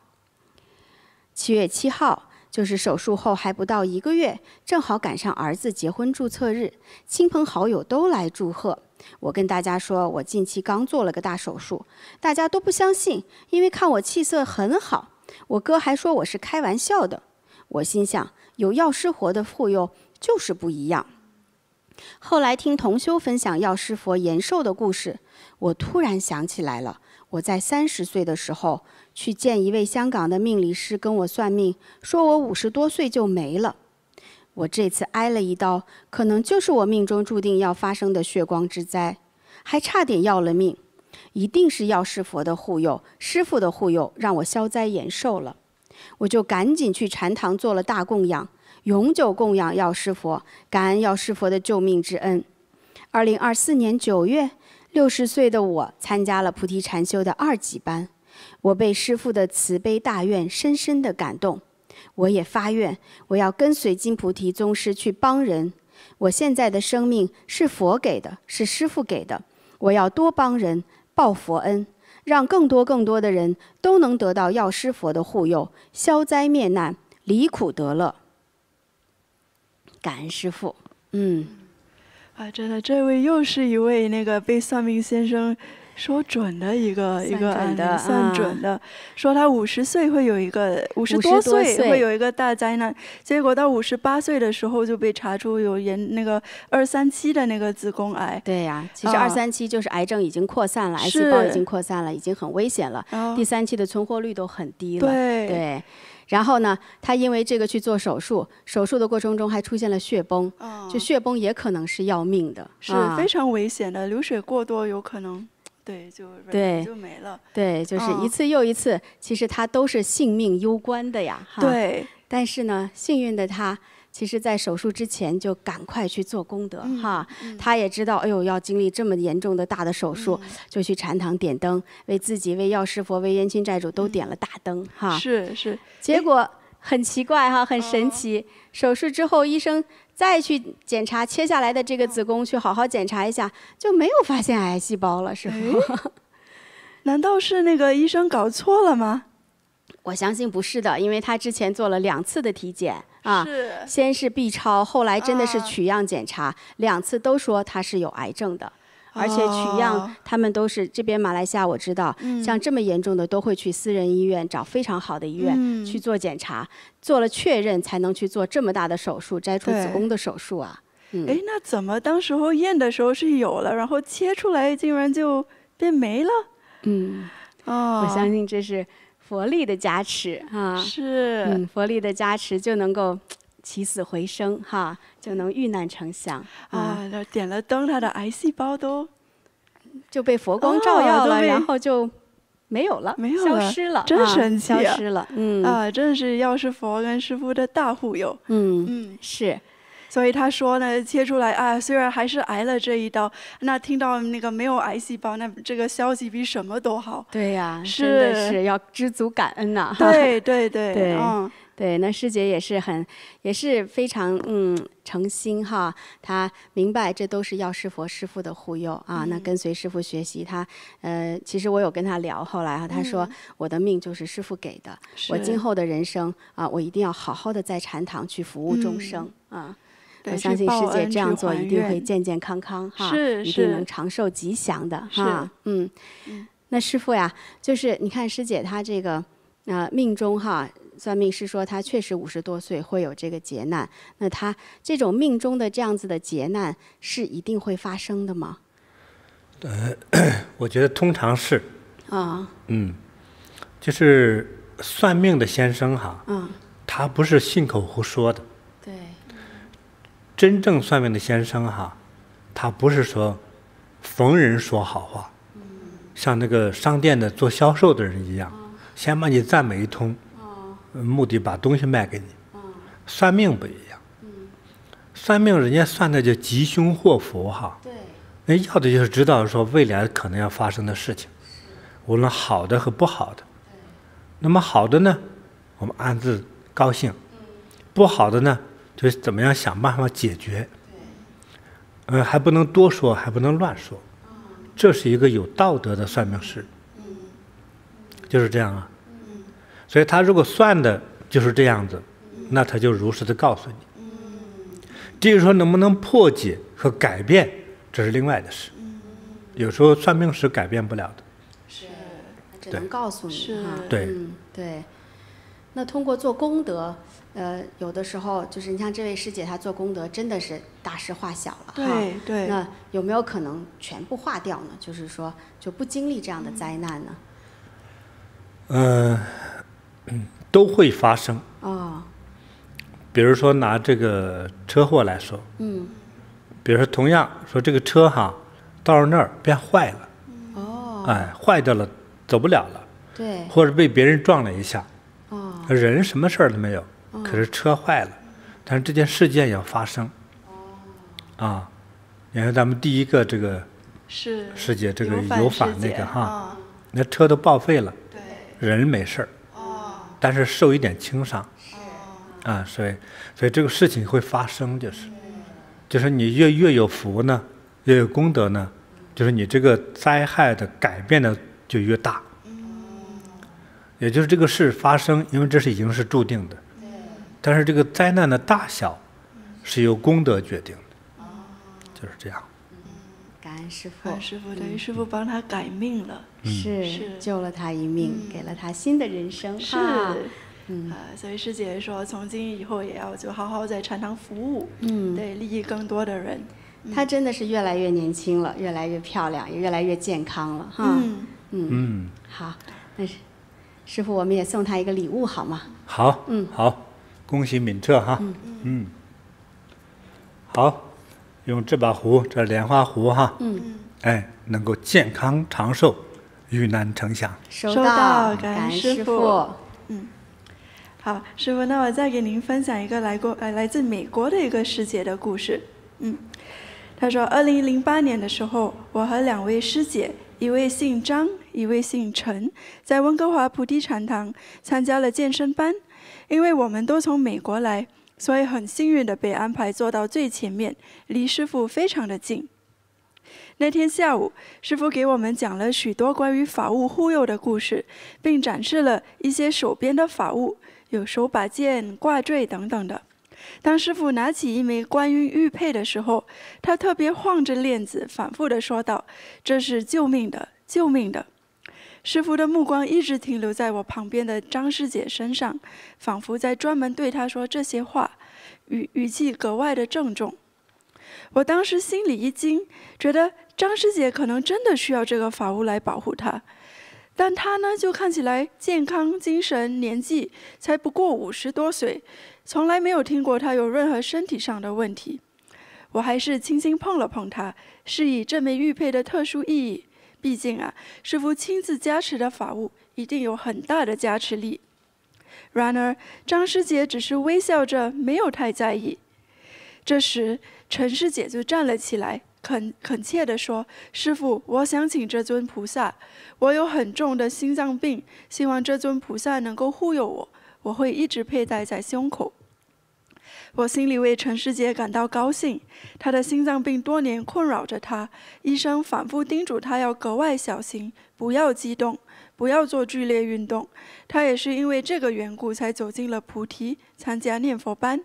7月7号，就是手术后还不到1个月，正好赶上儿子结婚注册日，亲朋好友都来祝贺。我跟大家说，我近期刚做了个大手术，大家都不相信，因为看我气色很好。我哥还说我是开玩笑的。我心想，有药师佛的护佑就是不一样。后来听同修分享药师佛延寿的故事，我突然想起来了，我在30岁的时候去见一位香港的命理师，跟我算命，说我50多岁就没了。我这次挨了一刀，可能就是我命中注定要发生的血光之灾，还差点要了命。一定是药师佛的护佑，师父的护佑，让我消灾延寿了。我就赶紧去禅堂做了大供养，永久供养药师佛，感恩药师佛的救命之恩。2024年9月，60岁的我参加了菩提禅修的2级班，我被师父的慈悲大愿深深的感动。我也发愿，我要跟随金菩提宗师去帮人。我现在的生命是佛给的，是师父给的，我要多帮人，报佛恩，让更多的人都能得到药师佛的护佑，消灾灭难，离苦得乐。感恩师父。真的，这位又是一位那个被算命先生说准的一个案例，算准的，说他50岁会有一个50多岁会有一个大灾难，结果到58岁的时候就被查出有那个237的那个子宫癌。对呀，其实237就是癌症已经扩散了，癌细胞已经扩散了，已经很危险了，第3期的存活率都很低了。对。然后呢，他因为这个去做手术，手术的过程中还出现了血崩，就血崩也可能是要命的，是非常危险的，流血过多有可能。对，就没了。对，就是一次又一次，其实他都是性命攸关的呀。对。但是呢，幸运的他，其实在手术之前就赶快去做功德哈。他也知道，哎呦，要经历这么严重的大的手术，就去禅堂点灯，为自己、为药师佛、为冤亲债主都点了大灯哈。是。结果很奇怪哈，很神奇。手术之后，医生再去检查切下来的这个子宫，去好好检查一下，就没有发现癌细胞了，是否？难道是那个医生搞错了吗？我相信不是的，因为他之前做了2次的体检啊，是先是 B 超，后来真的是取样检查，2次都说他是有癌症的。而且取样，他们都是这边马来西亚我知道，像这么严重的都会去私人医院找非常好的医院去做检查，做了确认才能去做这么大的手术，摘除子宫的手术啊。那怎么当时候验的时候是有了，然后切出来竟然就变没了？我相信这是佛力的加持啊，是，佛力的加持就能够起死回生哈，就能遇难成祥点了灯，他的癌细胞都就被佛光照耀了，然后就没有了，消失了，真神奇，消失了。真是药师佛跟师父的大护佑。是。所以他说呢，切出来虽然还是挨了这一刀，那听到那个没有癌细胞，那这个消息比什么都好。对呀，真的是要知足感恩呐。对。对，那师姐也是非常诚心哈，她明白这都是药师佛师父的护佑啊。那跟随师父学习，她其实我有跟她聊，后来她说我的命就是师父给的，我今后的人生啊，我一定要好好的在禅堂去服务众生啊。我相信师姐这样做一定会健健康康哈，一定能长寿吉祥的哈。那师父呀，就是你看师姐她这个命中哈。算命师说他确实50多岁会有这个劫难，那他这种命中的这样子的劫难是一定会发生的吗？我觉得通常是。就是算命的先生哈，他不是信口胡说的。对。真正算命的先生哈，他不是说逢人说好话，像那个商店的做销售的人一样，先把你赞美一通。目的把东西卖给你。算命不一样。算命人家算的就吉凶祸福哈。对。人要的就是知道说未来可能要发生的事情，无论好的和不好的。那么好的呢，我们暗自高兴；不好的呢，就是怎么样想办法解决。还不能多说，还不能乱说。这是一个有道德的算命师。就是这样啊。所以他如果算的就是这样子，那他就如实的告诉你。至于说能不能破解和改变，这是另外的事。有时候算命是改变不了的。是，他只能告诉你哈。对。对。那通过做功德，有的时候就是你像这位师姐，她做功德真的是大事化小了哈。对。那有没有可能全部化掉呢？就是说就不经历这样的灾难呢？都会发生。比如说拿这个车祸来说，比如说同样说这个车哈，到了那儿变坏了，坏掉了，走不了了，对，或者被别人撞了一下，人什么事儿都没有，可是车坏了，但是这件事件要发生，你看咱们第一个这个师姐这个有反那个哈，那车都报废了，人没事儿。但是受一点轻伤，所以这个事情会发生，就是你越有福呢，越有功德呢，就是你这个灾害的改变的就越大。也就是这个事发生，因为这是已经是注定的，但是这个灾难的大小是由功德决定的，就是这样。感恩师父。师父等于师父帮他改命了。是救了他一命，给了他新的人生。是。所以师姐说，从今以后也要就好好在禅堂服务，对，利益更多的人。她真的是越来越年轻了，越来越漂亮，也越来越健康了哈。好，那师父，我们也送她一个礼物好吗？好，好，恭喜敏彻哈。好，用这把壶，这莲花壶哈，能够健康长寿，遇难成祥。收到，感恩师父。好，师父，那我再给您分享一个来自美国的一个师姐的故事。他说，2008年的时候，我和2位师姐，一位姓张，一位姓陈，在温哥华菩提禅堂参加了健身班。因为我们都从美国来，所以很幸运的被安排坐到最前面，离师父非常的近。那天下午，师父给我们讲了许多关于法物护佑的故事，并展示了一些手边的法物，有手把剑、挂坠等等的。当师父拿起一枚观音玉佩的时候，他特别晃着链子，反复地说道：“这是救命的，救命的。”师父的目光一直停留在我旁边的张师姐身上，仿佛在专门对她说这些话，语气格外的郑重。我当时心里一惊，觉得张师姐可能真的需要这个法物来保护她，但她呢，就看起来健康、精神，年纪才不过50多岁，从来没有听过她有任何身体上的问题。我还是轻轻碰了碰她，示意这枚玉佩的特殊意义。毕竟啊，师父亲自加持的法物一定有很大的加持力。然而，张师姐只是微笑着，没有太在意。这时，陈师姐就站了起来，恳切地说：“师父，我想请这尊菩萨，我有很重的心脏病，希望这尊菩萨能够护佑我，我会一直佩戴在胸口。我心里为陈师姐感到高兴，她的心脏病多年困扰着她，医生反复叮嘱她要格外小心，不要激动，不要做剧烈运动。她也是因为这个缘故才走进了菩提，参加念佛班。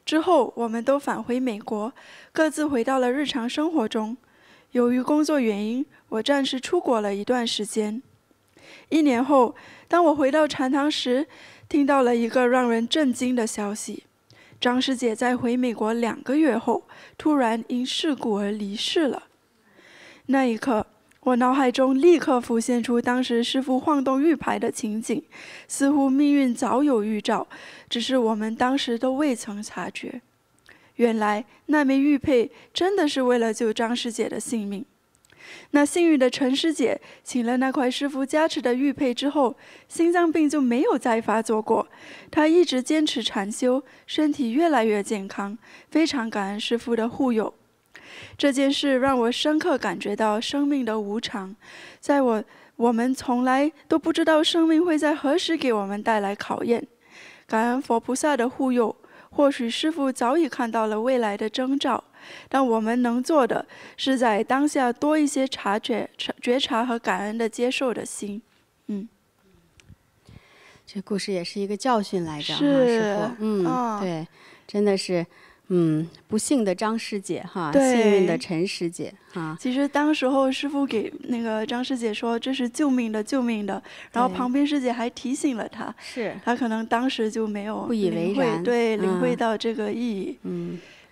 之后我们都返回美国，各自回到了日常生活中。由于工作原因，我暂时出国了一段时间。1年后，当我回到禅堂时，听到了一个让人震惊的消息：张师姐在回美国2个月后，突然因事故而离世了。那一刻，我脑海中立刻浮现出当时师父晃动玉牌的情景，似乎命运早有预兆，只是我们当时都未曾察觉。原来那枚玉佩真的是为了救张师姐的性命。那幸运的陈师姐请了那块师父加持的玉佩之后，心脏病就没有再发作过。她一直坚持禅修，身体越来越健康，非常感恩师父的护佑。这件事让我深刻感觉到生命的无常，我们从来都不知道生命会在何时给我们带来考验。感恩佛菩萨的护佑，或许师父早已看到了未来的征兆，但我们能做的是在当下多一些觉察和感恩的接受的心。这故事也是一个教训来着，是哈，师父，对，真的是，不幸的张师姐哈，对幸运的陈师姐哈。其实当时候师父给那个张师姐说这是救命的救命的，然后旁边师姐还提醒了她，是她可能当时就没有不以为然，领会到这个意义。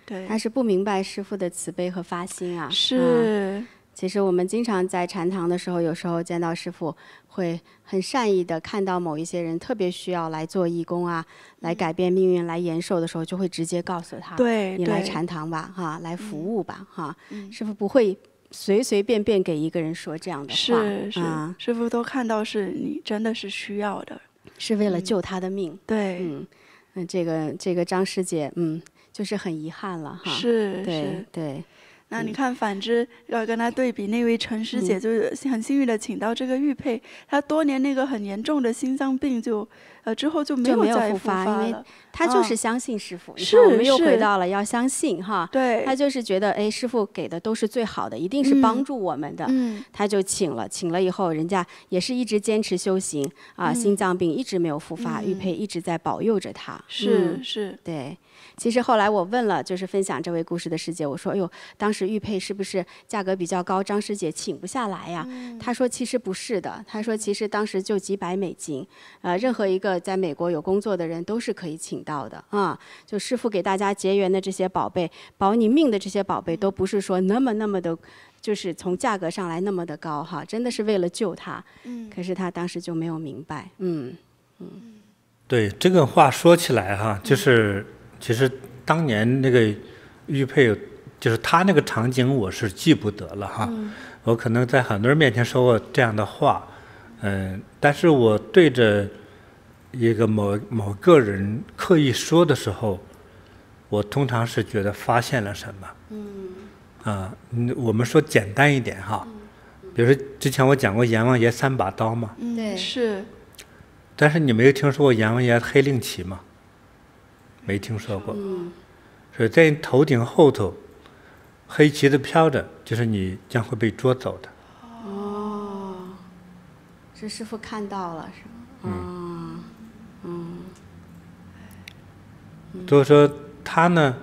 对，她是不明白师父的慈悲和发心啊。是。其实我们经常在禅堂的时候，有时候见到师父会很善意的看到某一些人特别需要来做义工啊，来改变命运、来延寿的时候，就会直接告诉他，对，你来禅堂吧，哈，来服务吧，哈。师父不会随随便便给一个人说这样的话，是，师父都看到是你真的是需要的，是为了救他的命。对，这个张师姐，就是很遗憾了哈。是，对。那你看，反之要跟他对比，那位陈师姐就是很幸运的请到这个玉佩，她多年那个很严重的心脏病之后就没有再复发了，因为她就是相信师父。是，我们又回到了要相信哈。对。她就是觉得，哎，师父给的都是最好的，一定是帮助我们的。她就请了以后，人家也是一直坚持修行啊，心脏病一直没有复发，玉佩一直在保佑着她。是。对。其实后来我问了，就是分享这位故事的师姐，我说：“哎呦，当时玉佩是不是价格比较高，张师姐请不下来呀？”她说：“其实不是的，她说其实当时就几百美金，任何一个在美国有工作的人都是可以请到的啊。就师父给大家结缘的这些宝贝，保你命的这些宝贝，都不是说那么的，就是从价格上来那么的高哈，真的是为了救他。可是他当时就没有明白。对这个话说起来哈，就是。其实当年那个玉佩，就是他那个场景，我是记不得了哈。我可能在很多人面前说过这样的话，但是我对着一个某个人刻意说的时候，我通常是觉得发现了什么。我们说简单一点哈，比如说之前我讲过阎王爷3把刀嘛，对，是。但是你没有听说过阎王爷黑令旗吗？没听说过，所以在你头顶后头，黑旗子飘着，就是你将会被捉走的。是师父看到了是吗？所以说他呢，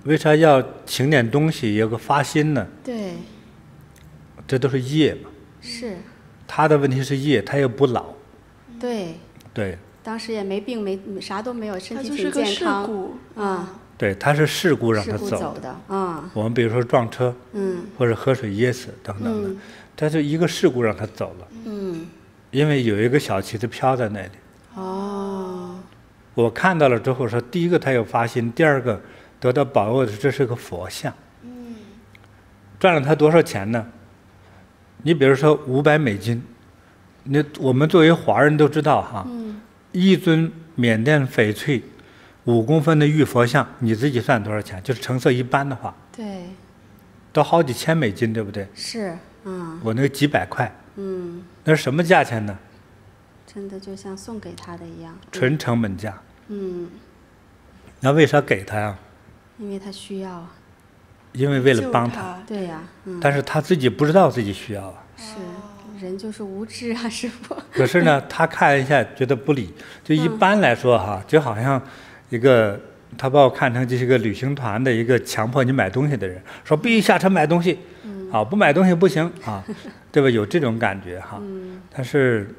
为啥要请点东西，有个发心呢？对，这都是业嘛。是。他的问题是业，他又不老。对。当时也没病啥都没有，身体挺健康。对，他是事故让他走的。我们比如说撞车，或者喝水噎死等等的，但是一个事故让他走了。因为有一个小旗子飘在那里。我看到了之后说，第一个他有发心，第二个得到保佑的这是个佛像。赚了他多少钱呢？你比如说500美金，我们作为华人都知道哈。一尊缅甸翡翠5公分的玉佛像，你自己算多少钱？就是成色一般的话，对，都好几千美金，对不对？是，我那个几百块，那是什么价钱呢？真的就像送给他的一样，纯成本价。嗯，那为啥给他呀？因为他需要啊，因为为了帮救他，对呀，但是他自己不知道自己需要啊。是人就是无知啊，师傅。可是呢，他看一下觉得不理。就一般来说哈，就好像一个他把我看成就是一个旅行团的一个强迫你买东西的人，说必须下车买东西，啊，不买东西不行啊，对吧？有这种感觉哈。但是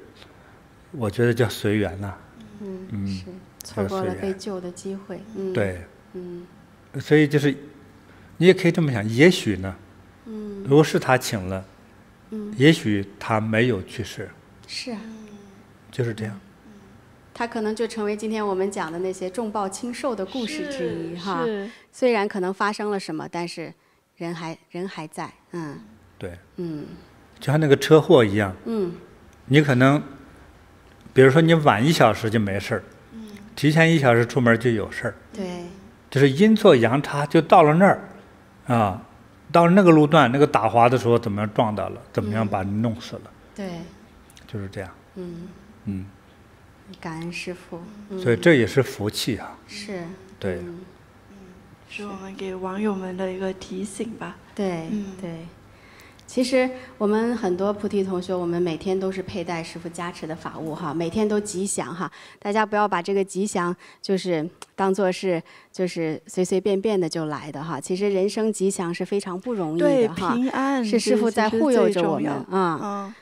我觉得叫随缘呐。是错过了被救的机会。对。所以就是你也可以这么想，也许呢，如果是他请了，也许他没有去世。是啊。就是这样。他可能就成为今天我们讲的那些重报轻受的故事之一哈。是。虽然可能发生了什么，但是人还在。对。就像那个车祸一样。你可能，比如说你晚1小时就没事儿，提前1小时出门就有事儿。对。就是阴错阳差就到了那儿，啊，到了那个路段那个打滑的时候怎么样撞到了，怎么样把你弄死了。对。就是这样。感恩师父。所以这也是福气啊。是。对。是我们给网友们的一个提醒吧。对。对。其实我们很多菩提同学，我们每天都是佩戴师父加持的法物哈，每天都吉祥哈。大家不要把这个吉祥就是当做是就是随随便便的就来的哈。其实人生吉祥是非常不容易的哈。对，平安是师父在护佑着我们啊。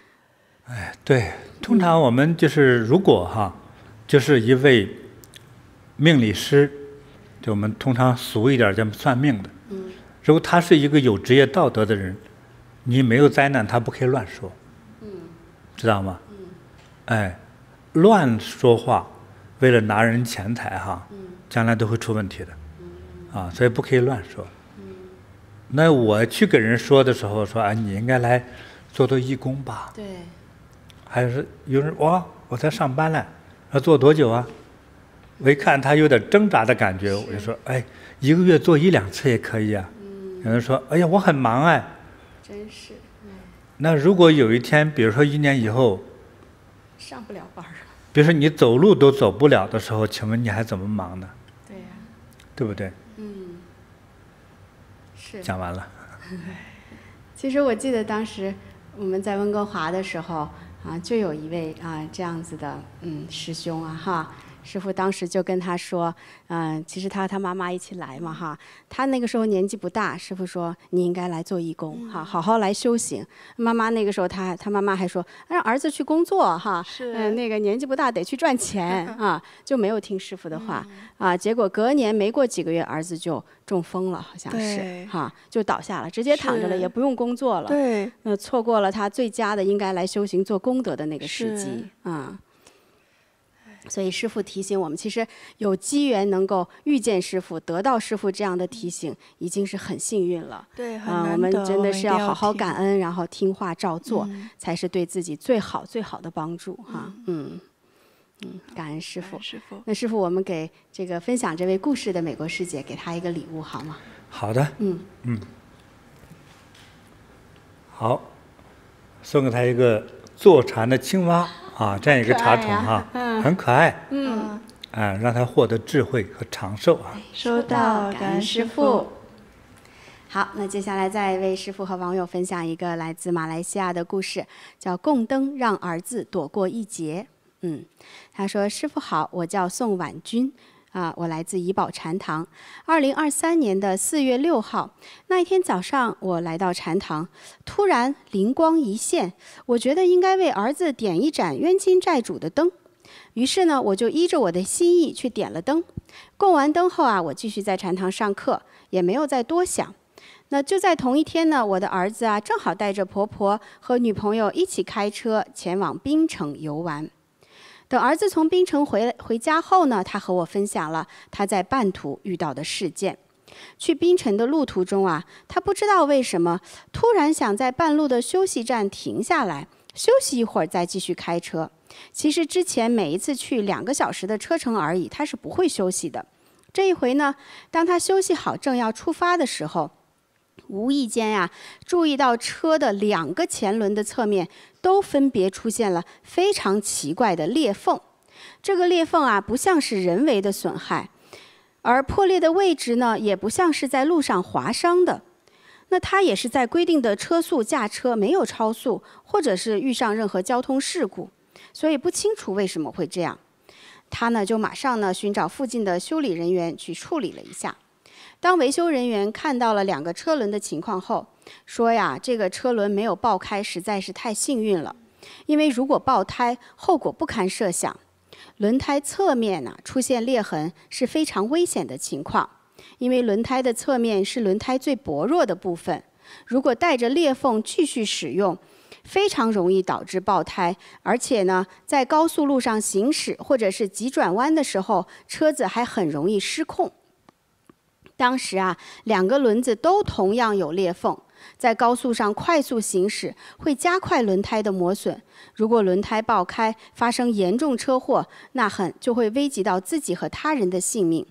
哎，对，通常我们就是如果哈，就是一位命理师，就我们通常俗一点叫算命的。如果他是一个有职业道德的人。你没有灾难，他不可以乱说，知道吗？哎，乱说话，为了拿人钱财哈，将来都会出问题的，啊，所以不可以乱说。那我去给人说的时候说，哎，你应该来做做义工吧。对。还是有人哇，我才上班了，要做多久啊？我一看他有点挣扎的感觉，我就说，哎，1个月做1、2次也可以啊。有人说，哎呀，我很忙哎。真是。那如果有一天，比如说1年以后，上不了班了，比如说你走路都走不了的时候，请问你还怎么忙呢？对呀。对不对？是。讲完了。其实我记得当时我们在温哥华的时候啊，就有一位这样子的师兄啊哈。师父当时就跟他说，其实他和他妈妈一起来嘛哈，他那个时候年纪不大，师父说你应该来做义工哈，好好来修行。妈妈那个时候他妈妈还说让儿子去工作哈，那个年纪不大得去赚钱啊，就没有听师父的话啊。结果隔年没过几个月，儿子就中风了，好像是哈，就倒下了，直接躺着了，也不用工作了。对。错过了他最佳的应该来修行做功德的那个时机啊。所以师父提醒我们，其实有机缘能够遇见师父，得到师父这样的提醒，已经是很幸运了。对，很难得。我们真的是要好好感恩，然后听话照做，才是对自己最好的帮助哈。感恩师父。那师父，我们给这个分享这位故事的美国师姐，给她一个礼物好吗？好的。好，送给她一个坐禅的青蛙。啊，这样一个茶桶哈，很可爱。让他获得智慧和长寿啊。收到，感恩师父。好，那接下来再为师父和网友分享一个来自马来西亚的故事，叫“供灯让儿子躲过一劫”。他说：“师父好，我叫宋婉君。”我来自怡保禅堂。2023年的4月6号，那一天早上，我来到禅堂，突然灵光一现，我觉得应该为儿子点一盏冤亲债主的灯。于是呢，我就依着我的心意去点了灯。供完灯后我继续在禅堂上课，也没有再多想。那就在同一天呢，我的儿子正好带着婆婆和女朋友一起开车前往槟城游玩。等儿子从槟城回家后呢，他和我分享了他在半途遇到的事件。去槟城的路途中他不知道为什么突然想在半路的休息站停下来休息一会儿再继续开车。其实之前每一次去2个小时的车程而已，他是不会休息的。这一回呢，当他休息好正要出发的时候，无意间呀，注意到车的2个前轮的侧面都分别出现了非常奇怪的裂缝。这个裂缝啊，不像是人为的损害，而破裂的位置呢，也不像是在路上划伤的。那他也是在规定的车速驾车，没有超速，或者是遇上任何交通事故，所以不清楚为什么会这样。他呢就马上呢寻找附近的修理人员去处理了一下。当维修人员看到了2个车轮的情况后，说呀，这个车轮没有爆开实在是太幸运了，因为如果爆胎，后果不堪设想。轮胎侧面呢出现裂痕是非常危险的情况，因为轮胎的侧面是轮胎最薄弱的部分，如果带着裂缝继续使用，非常容易导致爆胎，而且呢，在高速路上行驶或者是急转弯的时候，车子还很容易失控。当时啊，2个轮子都同样有裂缝，在高速上快速行驶会加快轮胎的磨损。如果轮胎爆开，发生严重车祸，那就会危及到自己和他人的性命。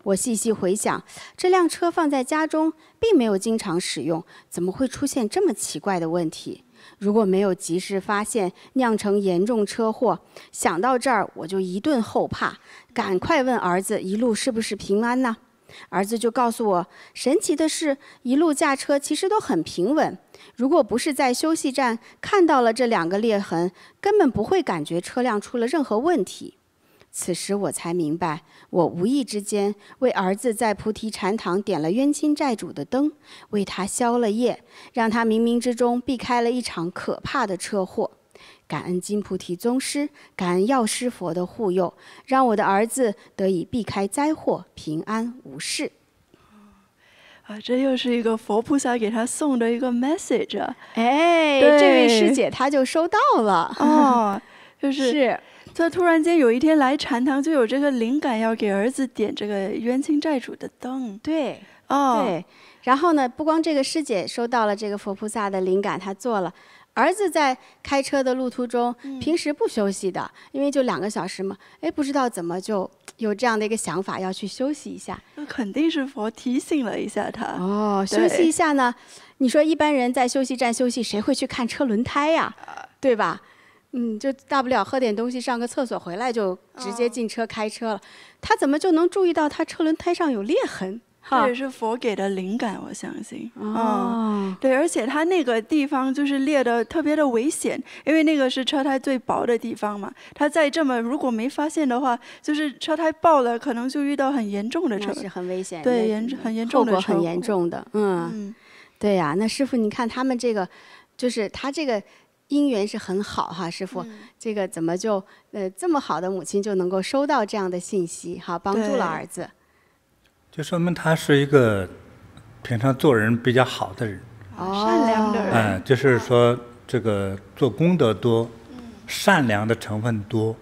我细细回想，这辆车放在家中，并没有经常使用，怎么会出现这么奇怪的问题？如果没有及时发现，酿成严重车祸，想到这儿我就一顿后怕，赶快问儿子一路是不是平安呢？儿子就告诉我，神奇的是，一路驾车其实都很平稳。如果不是在休息站看到了这2个裂痕，根本不会感觉车辆出了任何问题。此时我才明白，我无意之间为儿子在菩提禅堂点了冤亲债主的灯，为他消了业，让他冥冥之中避开了一场可怕的车祸。感恩金菩提宗师，感恩药师佛的护佑，让我的儿子得以避开灾祸，平安无事。这又是一个佛菩萨给他送的一个 message 啊。哎，对这位师姐她就收到了。哦，就是是他突然间有一天来禅堂，就有这个灵感，要给儿子点这个冤亲债主的灯。对，哦，对。然后呢，不光这个师姐收到了这个佛菩萨的灵感，她做了。儿子在开车的路途中，平时不休息的，因为就2个小时嘛，哎，不知道怎么就有这样的一个想法，要去休息一下。那肯定是佛提醒了一下他。哦，对休息一下呢？你说一般人在休息站休息，谁会去看车轮胎呀？对吧？就大不了喝点东西，上个厕所，回来就直接进车开车了。他怎么就能注意到他车轮胎上有裂痕？这也是佛给的灵感，我相信。哦，对，而且它那个地方就是裂的特别的危险，因为那个是车胎最薄的地方嘛。它再这么如果没发现的话，就是车胎爆了，可能就遇到很严重的车，那是很危险，对，很严重的后果很严重的。对呀，那师父，你看他们这个，就是他这个姻缘是很好哈，师父，这个怎么就这么好的母亲就能够收到这样的信息哈，帮助了儿子。就说明他是一个平常做人比较好的人，善良的人。就是说这个做功德多，善良的成分多。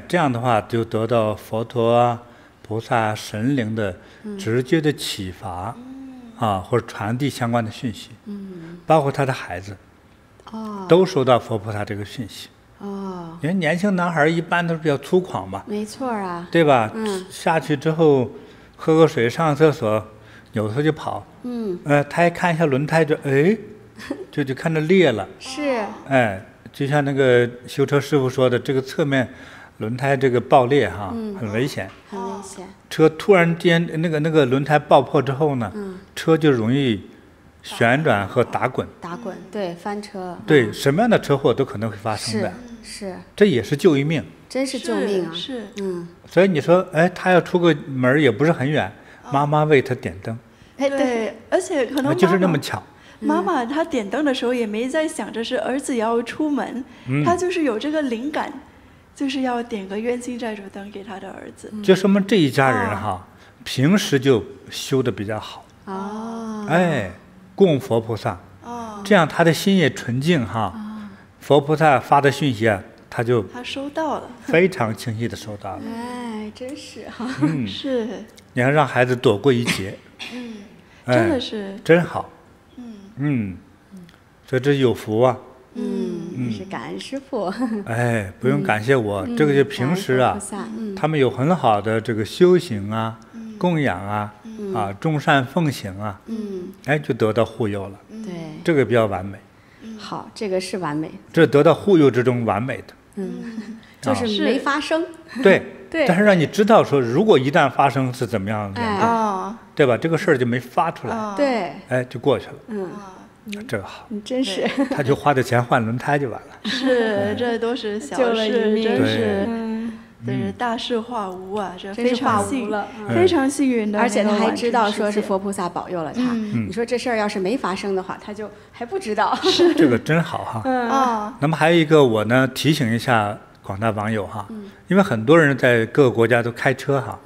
这样的话就得到佛陀啊、菩萨、神灵的直接的启发，或者传递相关的讯息。包括他的孩子，都收到佛菩萨这个讯息。因为年轻男孩一般都是比较粗犷嘛，没错啊，对吧？下去之后。喝个水，上厕所，扭头就跑。他一看一下轮胎就看着裂了。是。就像那个修车师傅说的，这个侧面轮胎这个爆裂很危险。很危险。车突然间那个轮胎爆破之后呢，车就容易旋转和打滚。打滚，对，翻车。对，什么样的车祸都可能会发生的。是。这也是救一命。真是救命啊！是。所以你说，他要出个门也不是很远，妈妈为他点灯。对，而且可能就是那么巧。妈妈她点灯的时候也没在想着是儿子要出门，她就是有这个灵感，就是要点个冤亲债主灯给她的儿子。就说明这一家人平时就修得比较好。供佛菩萨。这样他的心也纯净佛菩萨发的讯息他收到了，非常清晰的收到了。真是是。你要让孩子躲过一劫。真的是。真好。所以这有福啊。是感恩师父。不用感谢我，这个就平时他们有很好的这个修行供养啊，众善奉行啊，哎，就得到护佑了。对，这个比较完美。好，这个是完美。这得到护佑之中完美的。就是没发生。对。对。但是让你知道说，如果一旦发生是怎么样的，对吧？这个事儿就没发出来。对。哎，就过去了。这个好。真是。他就花的钱换轮胎就完了。是，这都是小事，真是。这是大事化无啊，这非常非常幸运的，而且他还知道说是佛菩萨保佑了他。你说这事儿要是没发生的话，他就还不知道。这个真好哈。那么还有一个，我呢提醒一下广大网友哈，因为很多人在各个国家都开车哈。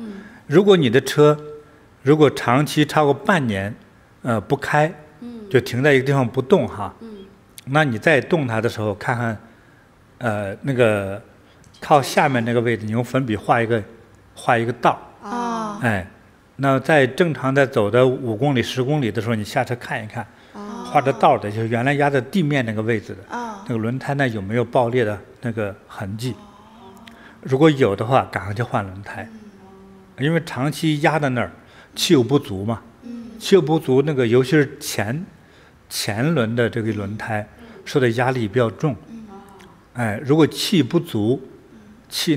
如果你的车如果长期超过半年，不开，就停在一个地方不动哈，那你再动它的时候，看看，那个。靠下面那个位置，你用粉笔画一个道。哎，那在正常在走的5公里、10公里的时候，你下车看一看，画的道的，就是原来压在地面那个位置的，那个轮胎呢有没有爆裂的那个痕迹？如果有的话，赶快就换轮胎，因为长期压在那儿，气有不足嘛。气有不足，那个尤其是前轮的这个轮胎受的压力比较重。哎，如果气不足。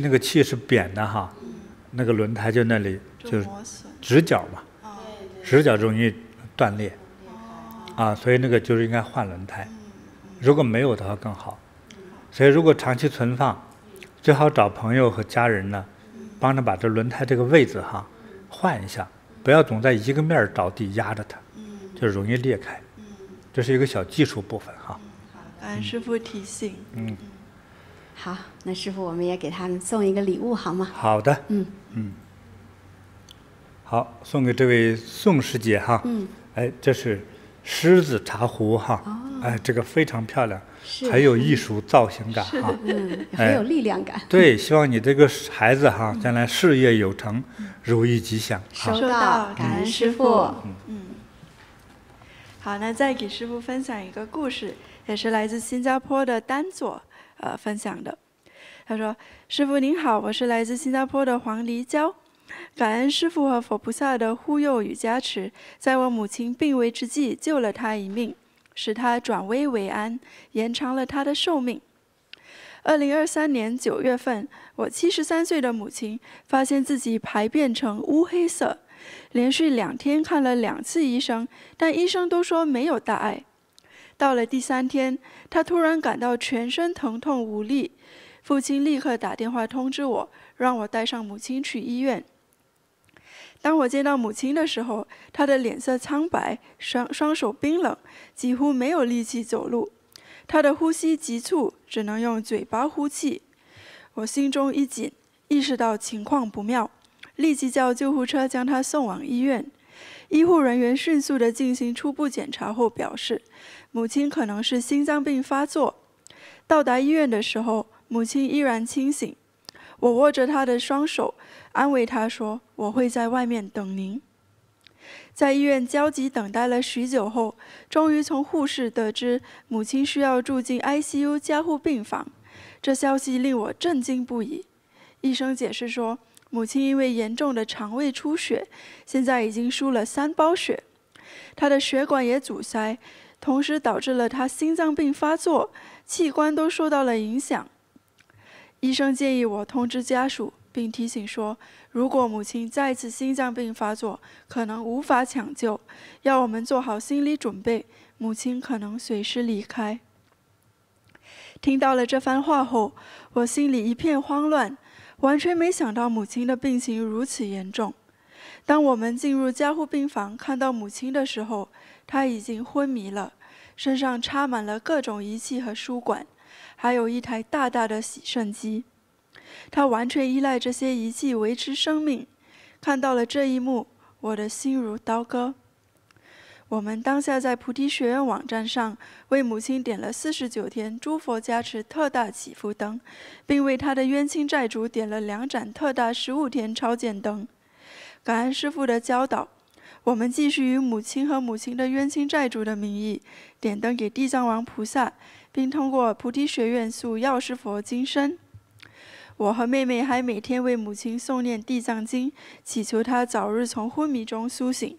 那个气是扁的哈，那个轮胎就那里就是直角嘛，直角容易断裂，啊，所以那个就是应该换轮胎，如果没有的话更好。所以如果长期存放，最好找朋友和家人呢，帮着把这轮胎这个位置哈换一下，不要总在一个面着地压着它，就容易裂开。这是一个小技术部分哈。感恩师父提醒。好，那师父，我们也给他们送一个礼物，好吗？好的。好，送给这位宋师姐哈。哎，这是狮子茶壶哈。哎，这个非常漂亮，很有艺术造型感哈。很有力量感。对，希望你这个孩子哈，将来事业有成，如意吉祥。收到，感恩师父。好，那再给师父分享一个故事，也是来自新加坡的丹佐。分享的，他说：“师父您好，我是来自新加坡的黄黎娇，感恩师父和佛菩萨的护佑与加持，在我母亲病危之际救了她一命，使她转危为安，延长了她的寿命。2023年9月份，我73岁的母亲发现自己排便呈乌黑色，连续2天看了2次医生，但医生都说没有大碍。到了第3天，他突然感到全身疼痛无力，父亲立刻打电话通知我，让我带上母亲去医院。当我见到母亲的时候，她的脸色苍白，双手冰冷，几乎没有力气走路。她的呼吸急促，只能用嘴巴呼气。我心中一紧，意识到情况不妙，立即叫救护车将她送往医院。医护人员迅速地进行初步检查后表示，母亲可能是心脏病发作。到达医院的时候，母亲依然清醒。我握着她的双手，安慰她说：“我会在外面等您。”在医院焦急等待了许久后，终于从护士得知母亲需要住进 ICU 加护病房。这消息令我震惊不已。医生解释说，母亲因为严重的肠胃出血，现在已经输了3包血，她的血管也阻塞，同时导致了她心脏病发作，器官都受到了影响。医生建议我通知家属，并提醒说，如果母亲再次心脏病发作，可能无法抢救，要我们做好心理准备，母亲可能随时离开。听到了这番话后，我心里一片慌乱，完全没想到母亲的病情如此严重。当我们进入加护病房看到母亲的时候，她已经昏迷了，身上插满了各种仪器和输管，还有一台大大的洗肾机。她完全依赖这些仪器维持生命。看到了这一幕，我的心如刀割。我们当下在菩提学院网站上为母亲点了49天诸佛加持特大祈福灯，并为她的冤亲债主点了2盏特大15天超荐灯。感恩师父的教导，我们继续以母亲和母亲的冤亲债主的名义点灯给地藏王菩萨，并通过菩提学院塑药师佛金身。我和妹妹还每天为母亲诵念地藏经，祈求她早日从昏迷中苏醒。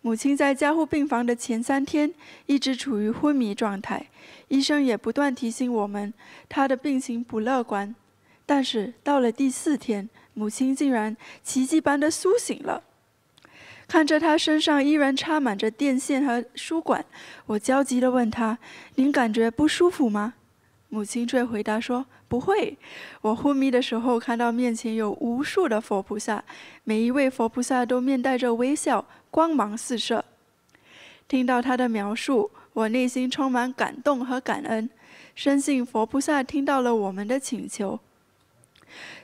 母亲在加护病房的前3天一直处于昏迷状态，医生也不断提醒我们，她的病情不乐观。但是到了第4天，母亲竟然奇迹般的苏醒了。看着她身上依然插满着电线和输管，我焦急地问她：“您感觉不舒服吗？”母亲却回答说：“不会，我昏迷的时候看到面前有无数的佛菩萨，每一位佛菩萨都面带着微笑，光芒四射。”听到她的描述，我内心充满感动和感恩，深信佛菩萨听到了我们的请求。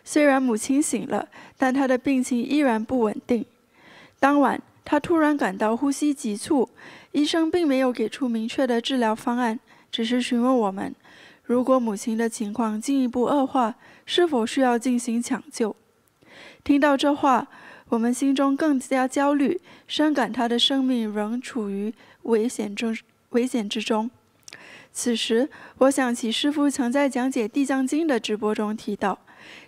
虽然母亲醒了，但她的病情依然不稳定。当晚，她突然感到呼吸急促，医生并没有给出明确的治疗方案，只是询问我们，如果母亲的情况进一步恶化，是否需要进行抢救。听到这话，我们心中更加焦虑，深感她的生命仍处于危险之中。此时，我想起师父曾在讲解《地藏经》的直播中提到，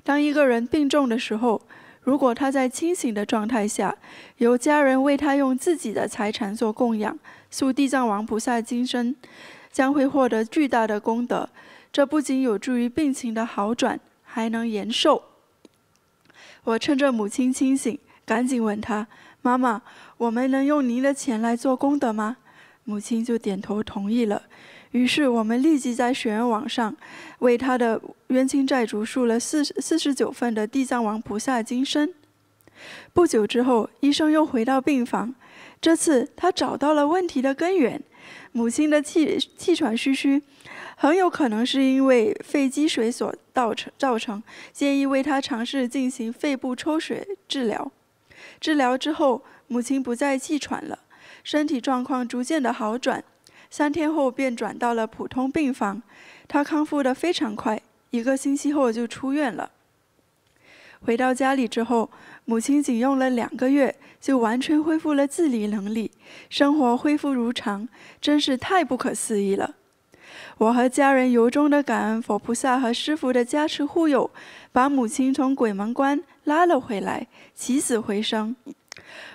当一个人病重的时候，如果他在清醒的状态下，由家人为他用自己的财产做供养，塑地藏王菩萨金身，将会获得巨大的功德。这不仅有助于病情的好转，还能延寿。我趁着母亲清醒，赶紧问她：“妈妈，我们能用您的钱来做功德吗？”母亲就点头同意了。于是我们立即在学员网上为他的冤亲债主塑了49份的地藏王菩萨金身。不久之后，医生又回到病房，这次他找到了问题的根源，母亲的气喘吁吁，很有可能是因为肺积水所造成，建议为他尝试进行肺部抽血治疗。治疗之后，母亲不再气喘了，身体状况逐渐的好转。3天后便转到了普通病房，他康复得非常快，1个星期后就出院了。回到家里之后，母亲仅用了2个月就完全恢复了自理能力，生活恢复如常，真是太不可思议了。我和家人由衷的感恩佛菩萨和师父的加持护佑，把母亲从鬼门关拉了回来，起死回生。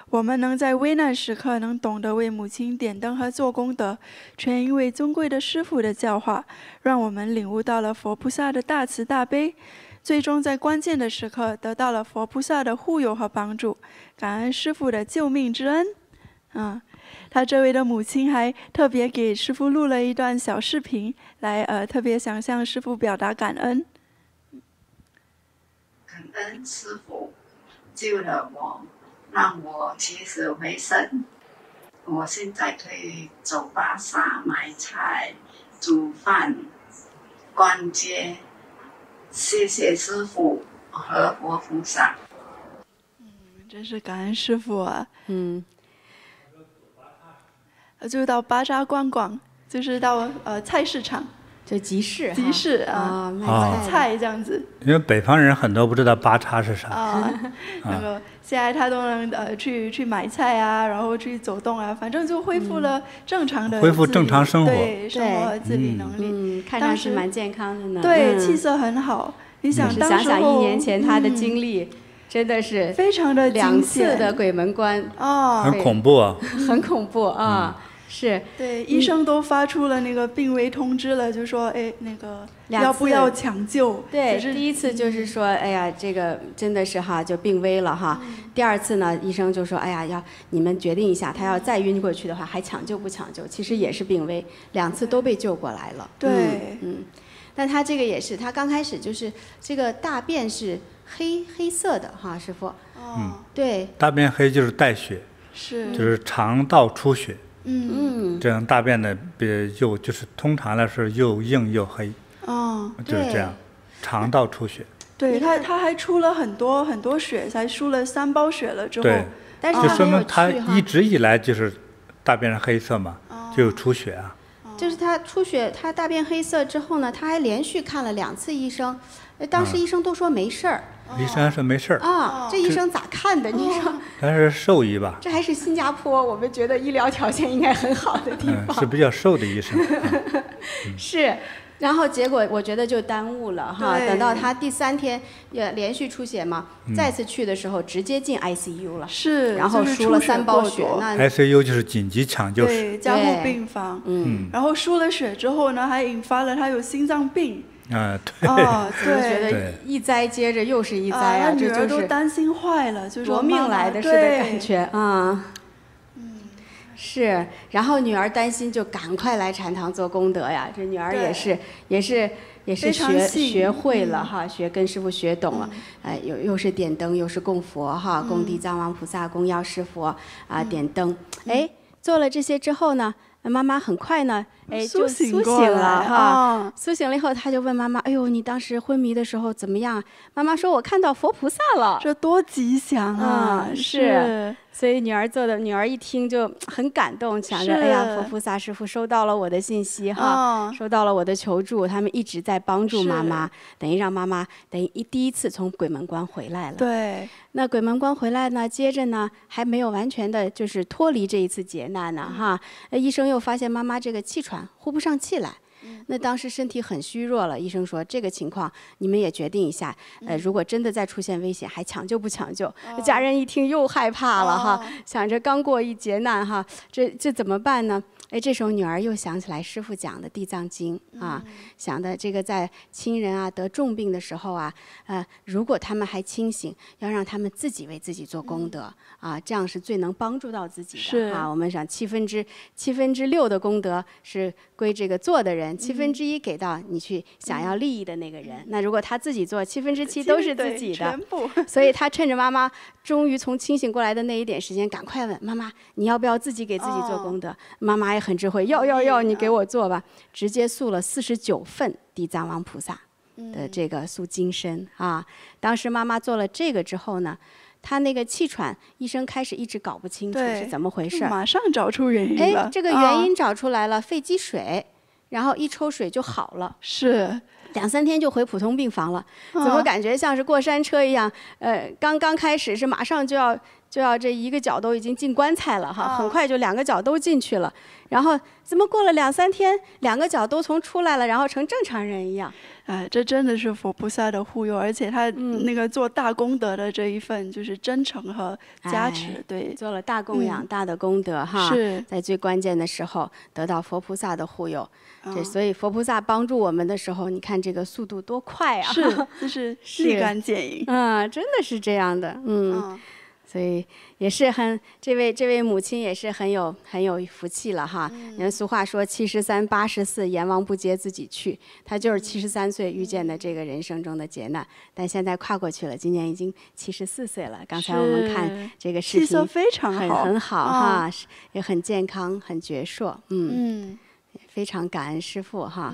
我们能在危难时刻能懂得为母亲点灯和做功德，全因为尊贵的师父的教化，让我们领悟到了佛菩萨的大慈大悲，最终在关键的时刻得到了佛菩萨的护佑和帮助，感恩师父的救命之恩。他这位的母亲还特别给师父录了一段小视频，来特别想向师父表达感恩。感恩师父救了我，让我起死回生。我现在可以走巴萨、买菜、煮饭、逛街。谢谢师父和佛菩萨。真是感恩师父啊。就到巴扎逛逛，就是到菜市场，就集市买菜这样子。因为北方人很多不知道巴扎是啥。那个现在他都能去买菜啊，然后去走动啊，反正就恢复了正常的恢复正常生活，对生活和自理能力，看上去蛮健康的呢。对，气色很好。你想当时候想1年前他的经历。真的是非常的2次的鬼门关很恐怖啊，很恐怖啊，是。对，医生都发出了那个病危通知了，就说那个要不要抢救？对，第1次就是说，哎呀，这个真的是就病危了哈。第2次呢，医生就说，哎呀，要你们决定一下，他要再晕过去的话，还抢救不抢救？其实也是病危，2次都被救过来了。对，但他这个也是，他刚开始就是这个大便是黑色的哈，师父。对。大便黑就是带血，就是肠道出血。这样大便的就是通常来说又硬又黑。就是这样，肠道出血。对，他还出了很多血，才输了3包血了之后。对，但是就说明他一直以来就是大便是黑色嘛，就有出血啊。就是他出血，他大便黑色之后呢，他还连续看了2次医生，当时医生都说没事儿。医生说没事儿这医生咋看的？你说？他是兽医吧？这还是新加坡，我们觉得医疗条件应该很好的地方。是比较瘦的医生。是，然后结果我觉得就耽误了哈，等到他第3天也连续出血嘛，再次去的时候直接进 ICU 了，是，然后输了3包血，那 ICU 就是紧急抢救室，对，加护病房，然后输了血之后呢，还引发了他有心脏病。对，觉得一灾接着又是一灾啊，女儿这就是都担心坏了，就说夺命来的似的感觉啊。是，然后女儿担心就赶快来禅堂做功德呀。这女儿也是学会了哈，跟师父学懂了，又是点灯，又是供佛哈，供地藏王菩萨，供药师佛啊，点灯。做了这些之后呢，妈妈很快呢，就苏醒了哈。苏醒了以后，他就问妈妈：“哎呦，你当时昏迷的时候怎么样？”妈妈说：“我看到佛菩萨了。”这多吉祥啊！是。所以女儿一听就很感动，想着哎呀，佛菩萨师父收到了我的信息哈，收到了我的求助，他们一直在帮助妈妈，等于让妈妈第一次从鬼门关回来了。对。那鬼门关回来呢，接着呢还没有完全的就是脱离这一次劫难呢哈，医生又发现妈妈这个气喘呼不上气来。那当时身体很虚弱了，医生说这个情况你们也决定一下，如果真的再出现危险，还抢救不抢救？家人一听又害怕了哈，想着刚过一劫难哈，这怎么办呢？这时候女儿又想起来师父讲的《地藏经》啊，想的这个在亲人啊得重病的时候啊，如果他们还清醒，要让他们自己为自己做功德啊，这样是最能帮助到自己的啊。我们想6/7的功德是归这个做的人，1/7给到你去想要利益的那个人。那如果他自己做7/7都是自己的，所以他趁着妈妈终于从清醒过来的那一点时间，赶快问妈妈：“你要不要自己给自己做功德？”妈妈也很智慧，要，你给我做吧，直接塑了49份地藏王菩萨的这个塑金身啊。当时妈妈做了这个之后呢，她那个气喘，医生开始一直搞不清楚是怎么回事，马上找出原因了。这个原因找出来了，肺积水，然后一抽水就好了。是。2-3天就回普通病房了，怎么感觉像是过山车一样？刚开始是马上就要这一个脚都已经进棺材了哈，很快就2个脚都进去了，然后怎么过了2-3天，2个脚都从出来了，然后成正常人一样。这真的是佛菩萨的护佑，而且他那个做大功德的这一份就是真诚和加持，对，做了大供养、大的功德哈，是在最关键的时候得到佛菩萨的护佑。所以佛菩萨帮助我们的时候，你看这个速度多快啊！就是立竿见影。真的是这样的，所以也是这位母亲也是很有福气了哈。俗话说73、84，阎王不接自己去。她就是73岁遇见的这个人生中的劫难，但现在跨过去了，今年已经74岁了。刚才我们看这个视频，气色非常好，很好哈，也很健康，很矍铄，非常感恩师父哈，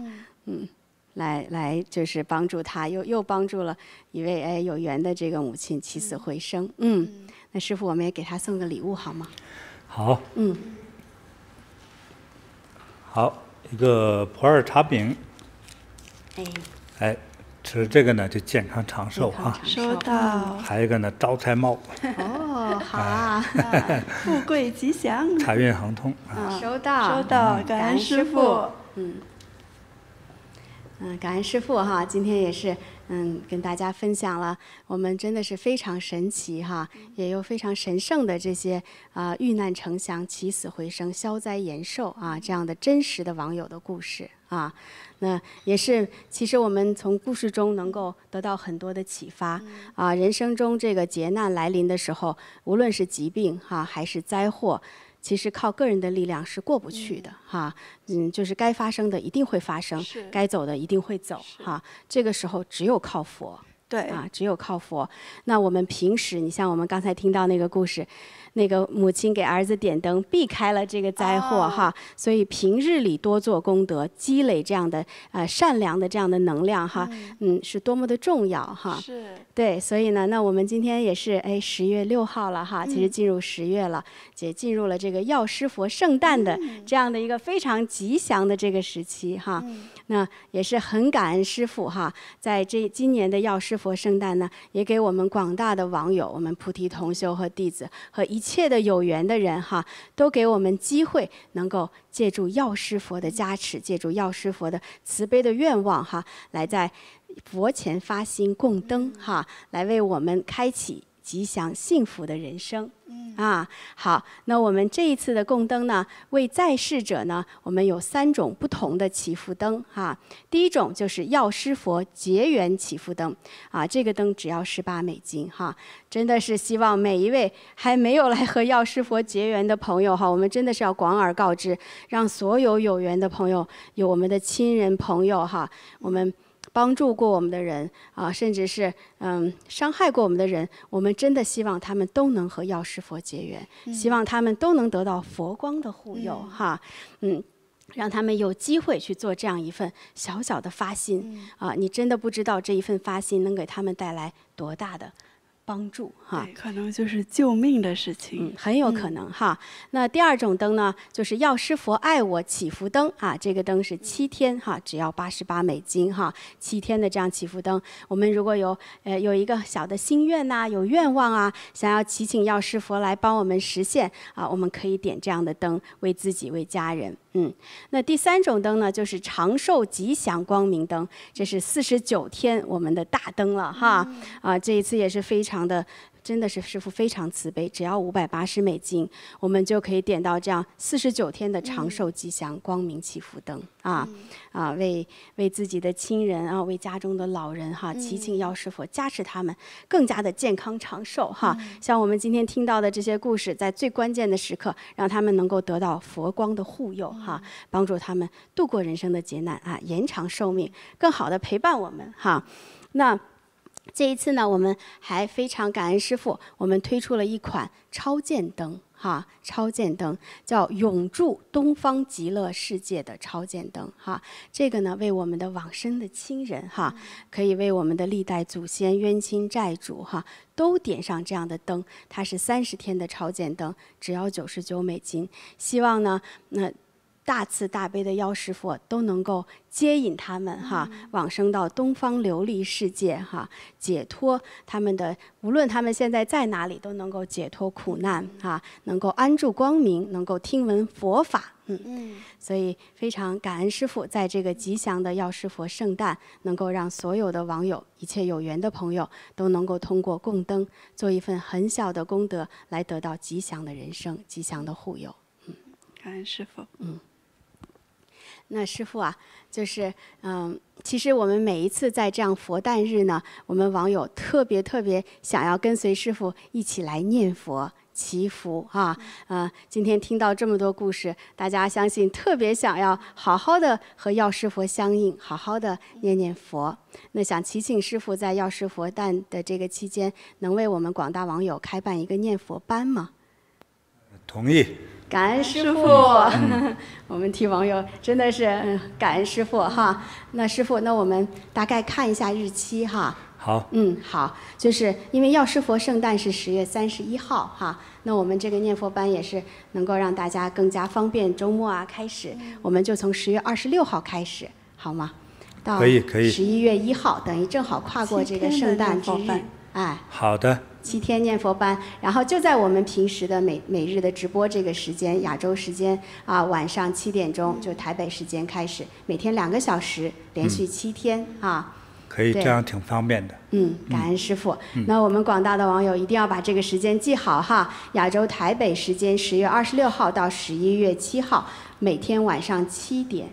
来就是帮助他，又帮助了一位有缘的这个母亲起死回生，那师父我们也给他送个礼物好吗？好，好，一个普洱茶饼，吃这个呢就健康长寿哈，收到。还有一个呢招财猫，好啊，富贵吉祥，财运亨通收到，感恩师父。感恩师父哈，今天也是跟大家分享了我们真的是非常神奇哈，也有非常神圣的这些遇难成祥、起死回生、消灾延寿啊这样的真实的网友的故事啊。那也是，其实我们从故事中能够得到很多的启发啊。人生中这个劫难来临的时候，无论是疾病哈还是灾祸，其实靠个人的力量是过不去的哈。就是该发生的一定会发生，该走的一定会走哈。这个时候只有靠佛。对只有靠佛。那我们平时，你像我们刚才听到那个故事，那个母亲给儿子点灯，避开了这个灾祸哈。所以平日里多做功德，积累这样的善良的这样的能量哈，是多么的重要哈。是。对，所以呢，那我们今天也是10月6号了哈，其实进入10月了，也进入了这个药师佛圣诞的这样的一个非常吉祥的这个时期哈。那也是很感恩师父哈，在今年的药师师佛圣诞呢，也给我们广大的网友，我们菩提同修和弟子和一切的有缘的人哈，都给我们机会，能够借助药师佛的加持，借助药师佛的慈悲的愿望哈，来在佛前发心供灯哈，来为我们开启吉祥幸福的人生。好，那我们这一次的供灯呢，为在世者呢，我们有3种不同的祈福灯哈。第一种就是药师佛结缘祈福灯这个灯只要18美金哈，真的是希望每一位还没有来和药师佛结缘的朋友哈，我们真的是要广而告之，让所有有缘的朋友，有我们的亲人朋友哈，我们帮助过我们的人甚至是伤害过我们的人，我们真的希望他们都能和药师佛结缘，希望他们都能得到佛光的护佑哈，让他们有机会去做这样一份小小的发心你真的不知道这一份发心能给他们带来多大的帮助哈，对，可能就是救命的事情，很有可能哈。那第2种灯呢，就是药师佛爱我祈福灯这个灯是7天哈，只要88美金哈，7天的这样祈福灯。我们如果有一个小的心愿有愿望想要祈请药师佛来帮我们实现我们可以点这样的灯，为自己为家人。那第3种灯呢，就是长寿吉祥光明灯，这是49天我们的大灯了哈这一次也是非常的，真的是师父非常慈悲，只要580美金，我们就可以点到这样49天的长寿吉祥光明祈福灯为自己的亲人为家中的老人祈请药师佛加持他们更加的健康长寿像我们今天听到的这些故事，在最关键的时刻，让他们能够得到佛光的护佑帮助他们度过人生的劫难延长寿命，更好的陪伴我们那这一次呢，我们还非常感恩师父，我们推出了一款超荐灯超荐灯叫永驻东方极乐世界的超荐灯这个呢，为我们的往生的亲人可以为我们的历代祖先冤亲债主都点上这样的灯，它是30天的超荐灯，只要99美金。希望呢大慈大悲的药师佛都能够接引他们往生到东方琉璃世界解脱他们的，无论他们现在在哪里，都能够解脱苦难能够安住光明，能够听闻佛法所以非常感恩师父在这个吉祥的药师佛圣诞，能够让所有的网友，一切有缘的朋友都能够通过供灯做一份很小的功德，来得到吉祥的人生，吉祥的护佑感恩师父那师父就是其实我们每一次在这样佛诞日呢，我们网友特别想要跟随师父一起来念佛祈福今天听到这么多故事，大家相信特别想要好好的和药师佛相应，好好的念佛。那想祈请师父在药师佛诞的这个期间，能为我们广大网友开办一个念佛班吗？同意。感恩师父我们替网友真的是感恩师父那师父，那我们大概看一下日期好好，就是因为药师佛圣诞是10月31号那我们这个念佛班也是能够让大家更加方便周末开始我们就从10月26号开始好吗？到可以11月1号，等于正好跨过这个圣诞之日好的7天念佛班，然后就在我们平时的每日的直播这个时间，亚洲时间晚上7点钟，就台北时间开始，每天2个小时，连续7天可以，这样挺方便的。感恩师父。那我们广大的网友一定要把这个时间记好亚洲台北时间10月26号到11月7号，每天晚上7点。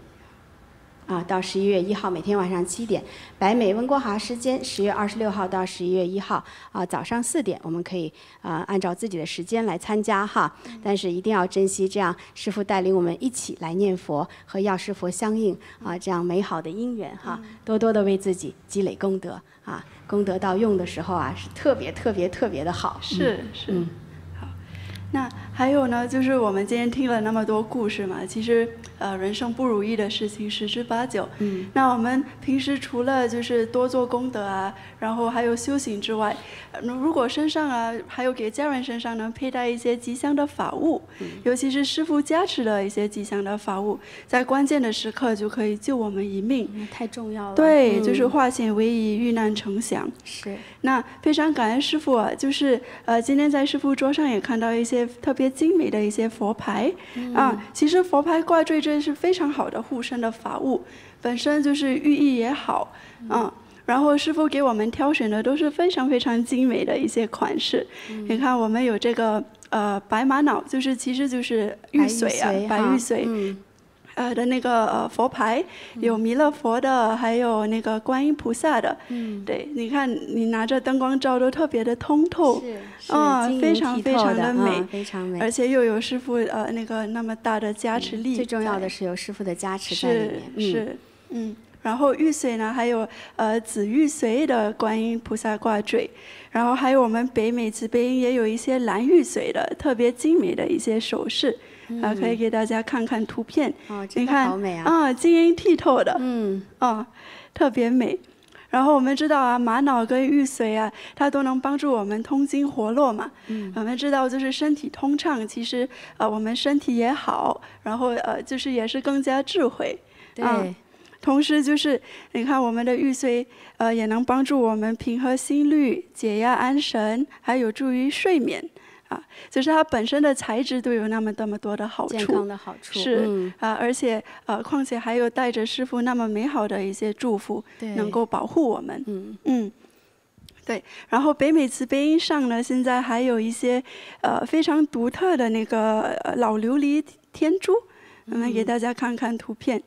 到11月1号每天晚上7点，北美温哥华时间10月26号到11月1号早上4点，我们可以按照自己的时间来参加但是一定要珍惜这样师父带领我们一起来念佛和药师佛相应这样美好的因缘多多的为自己积累功德功德到用的时候是特别的好。是好。那还有呢，就是我们今天听了那么多故事嘛，其实人生不如意的事情十之八九。那我们平时除了就是多做功德啊，然后还有修行之外，如果身上啊，还有给家人身上能佩戴一些吉祥的法物，尤其是师父加持的一些吉祥的法物，在关键的时刻就可以救我们一命，太重要了。对，就是化险为夷，遇难成祥。是。那非常感恩师父啊，就是今天在师父桌上也看到一些特别精美的一些佛牌啊。其实佛牌挂坠这是非常好的护身的法物，本身就是寓意也好啊。然后师父给我们挑选的都是非常非常精美的一些款式。你看我们有这个白玛瑙，其实就是玉髓啊，白玉髓。的那个佛牌，有弥勒佛的，还有那个观音菩萨的。对，你看你拿着灯光照都特别的通透，非常非常的美，非常美，而且又有师父那个那么大的加持力。最重要的是有师父的加持在里面。是，然后玉髓呢，还有紫玉髓的观音菩萨挂坠，然后还有我们北美慈悲音也有一些蓝玉髓的特别精美的一些首饰。可以给大家看看图片。你看，好美啊！晶莹剔透的，特别美。然后我们知道啊，玛瑙跟玉髓啊，它都能帮助我们通经活络嘛。我们知道就是身体通畅，其实我们身体也好，然后就是也是更加智慧。对。同时就是你看我们的玉髓也能帮助我们平和心律、解压安神，还有助于睡眠。就是它本身的材质都有那么多的好处，健康的好处是而且况且还有带着师父那么美好的一些祝福，能够保护我们。对。然后北美慈悲音上呢，现在还有一些非常独特的那个老琉璃天珠，我们给大家看看图片。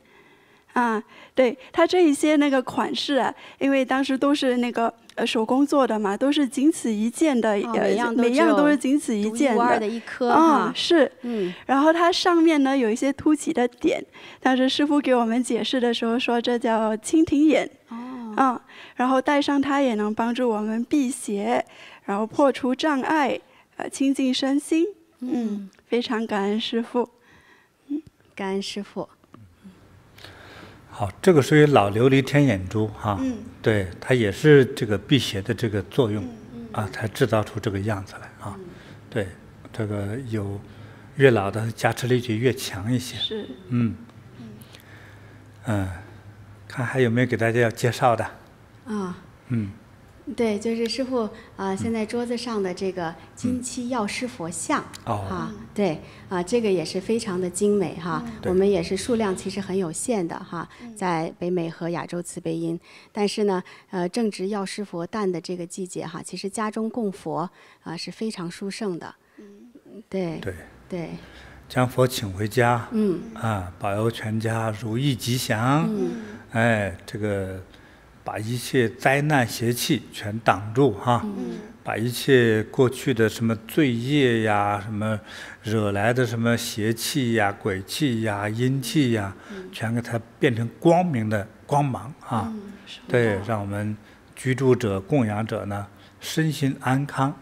对，它这一些那个款式啊，因为当时都是那个手工做的嘛，都是仅此一件的，每样都是仅此一件的，独一无二的一颗。是。然后它上面呢有一些凸起的点，当时师父给我们解释的时候说，这叫蜻蜓眼。然后戴上它也能帮助我们辟邪，然后破除障碍，清净身心。非常感恩师父。感恩师父。好，这个属于老琉璃天眼珠哈，对，它也是这个辟邪的这个作用，才制造出这个样子来啊。对，这个有越老的加持力就越强一些。是。看还有没有给大家要介绍的？对，就是师父现在桌子上的这个金漆药师佛像对这个也是非常的精美哈。我们也是数量其实很有限的哈，在北美和亚洲慈悲音。但是呢，正值药师佛诞的这个季节哈，其实家中供佛是非常殊胜的。对。将佛请回家，保佑全家如意吉祥。这个。把一切灾难邪气全挡住哈，把一切过去的什么罪业呀、什么惹来的什么邪气呀、鬼气呀、阴气呀，全给它变成光明的光芒啊！对，让我们居住者、供养者呢，身心安康，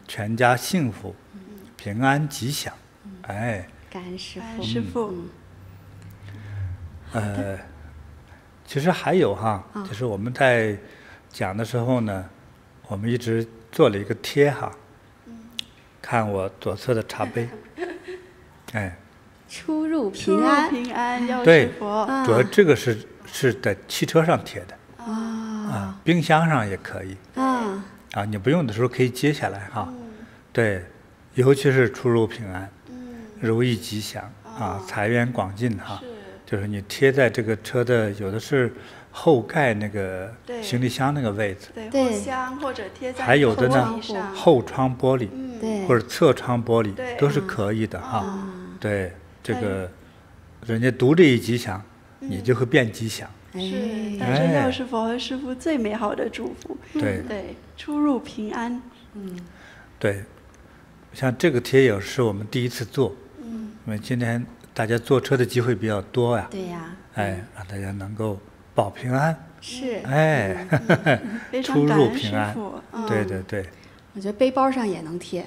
全家幸福，平安吉祥。感恩师父。感恩师父。其实还有哈，就是我们在讲的时候呢，我们一直做了一个贴哈，看我左侧的茶杯，出入平安，平安药师佛。主要这个是在汽车上贴的，冰箱上也可以，你不用的时候可以揭下来哈，对，尤其是出入平安，如意吉祥财源广进哈。就是你贴在这个车的，有的是后盖那个行李箱那个位置，后箱或者贴在还有的呢后窗玻璃，或者侧窗玻璃都是可以的哈。对，这个人家读这一吉祥，你就会变吉祥。是，但是药师佛和师父最美好的祝福。对，出入平安。对，像这个贴也是我们第一次做，因为今天大家坐车的机会比较多呀。对呀。让大家能够保平安。是。出入平安。对。我觉得背包上也能贴。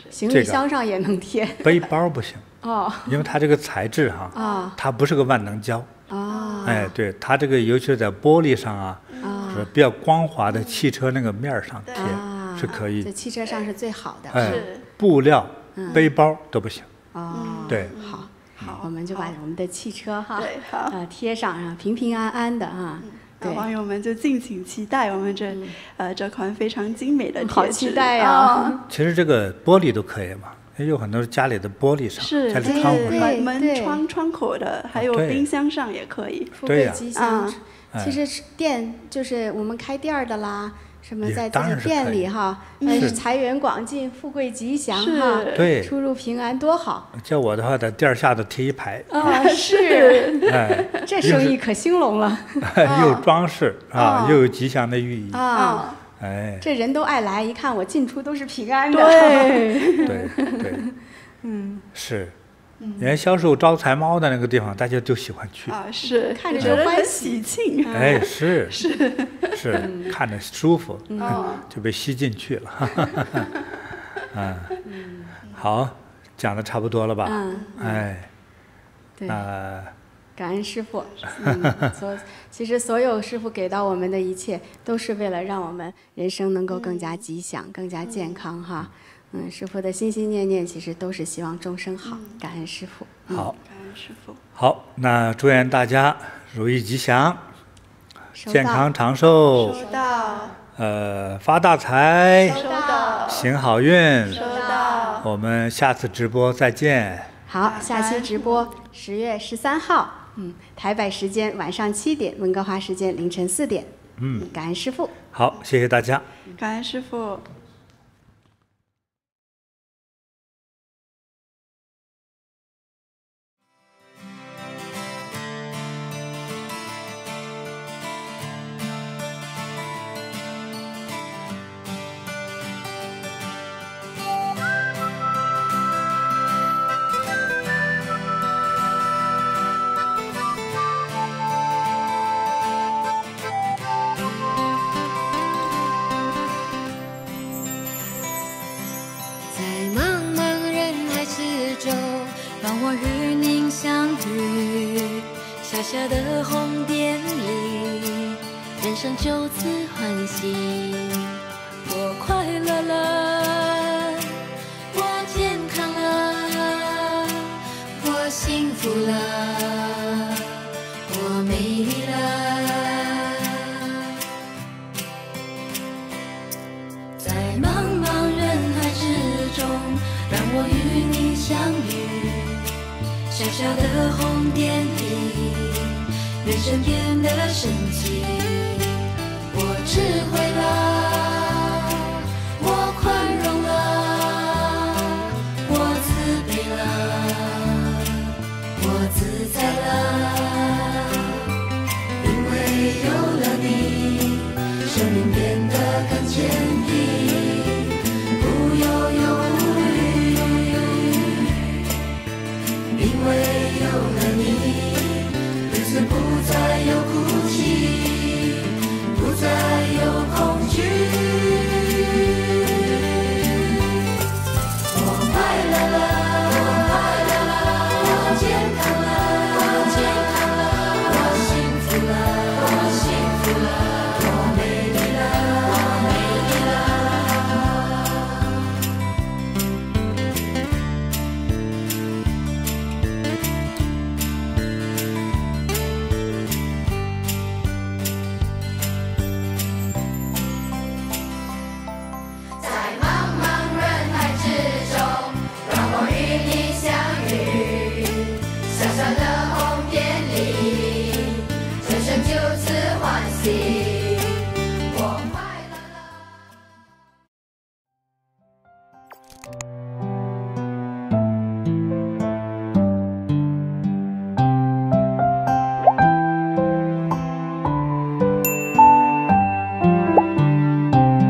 行李箱上也能贴。背包不行哦，因为它这个材质哈，它不是个万能胶。哎，对，它这个尤其是在玻璃上啊，是比较光滑的汽车那个面儿上贴是可以。在汽车上是最好的。哎，布料、背包都不行。对，好，我们就把我们的汽车哈，对，好，贴上，平平安安的啊。对，网友们就敬请期待我们这款非常精美的贴纸。好期待呀！其实这个玻璃都可以嘛，有很多家里的玻璃上，是家里窗户上，门窗口的，还有冰箱上也可以。富贵吉祥。其实店就是我们开店的啦。什么在自己店里哈，财源广进，富贵吉祥哈，对，出入平安多好。叫我的话，在店下头贴一排。是，哎，这生意可兴隆了。又装饰又有吉祥的寓意啊。哎，这人都爱来，一看我进出都是平安的。对，是。连销售招财猫的那个地方，大家都喜欢去是看着就欢喜庆。哎，是，看着舒服，就被吸进去了。好，讲的差不多了吧？哎，对，感恩师父。其实所有师父给到我们的一切，都是为了让我们人生能够更加吉祥、更加健康哈。师父的心心念念其实都是希望众生好，感恩师父。好，感恩师父。好，那祝愿大家如意吉祥，健康长寿，收到。发大财，收到。行好运，收到。我们下次直播再见。好，下期直播10月13号，台北时间晚上7点，温哥华时间凌晨4点。感恩师父。好，谢谢大家。感恩师父。小小的红点里，人生就此欢喜。我快乐了，我健康了，我幸福了，我美丽了。在茫茫人海之中，让我与你相遇。小小的红点里，人生变得神奇。我智慧了，我宽容了，我慈悲了，我自在了。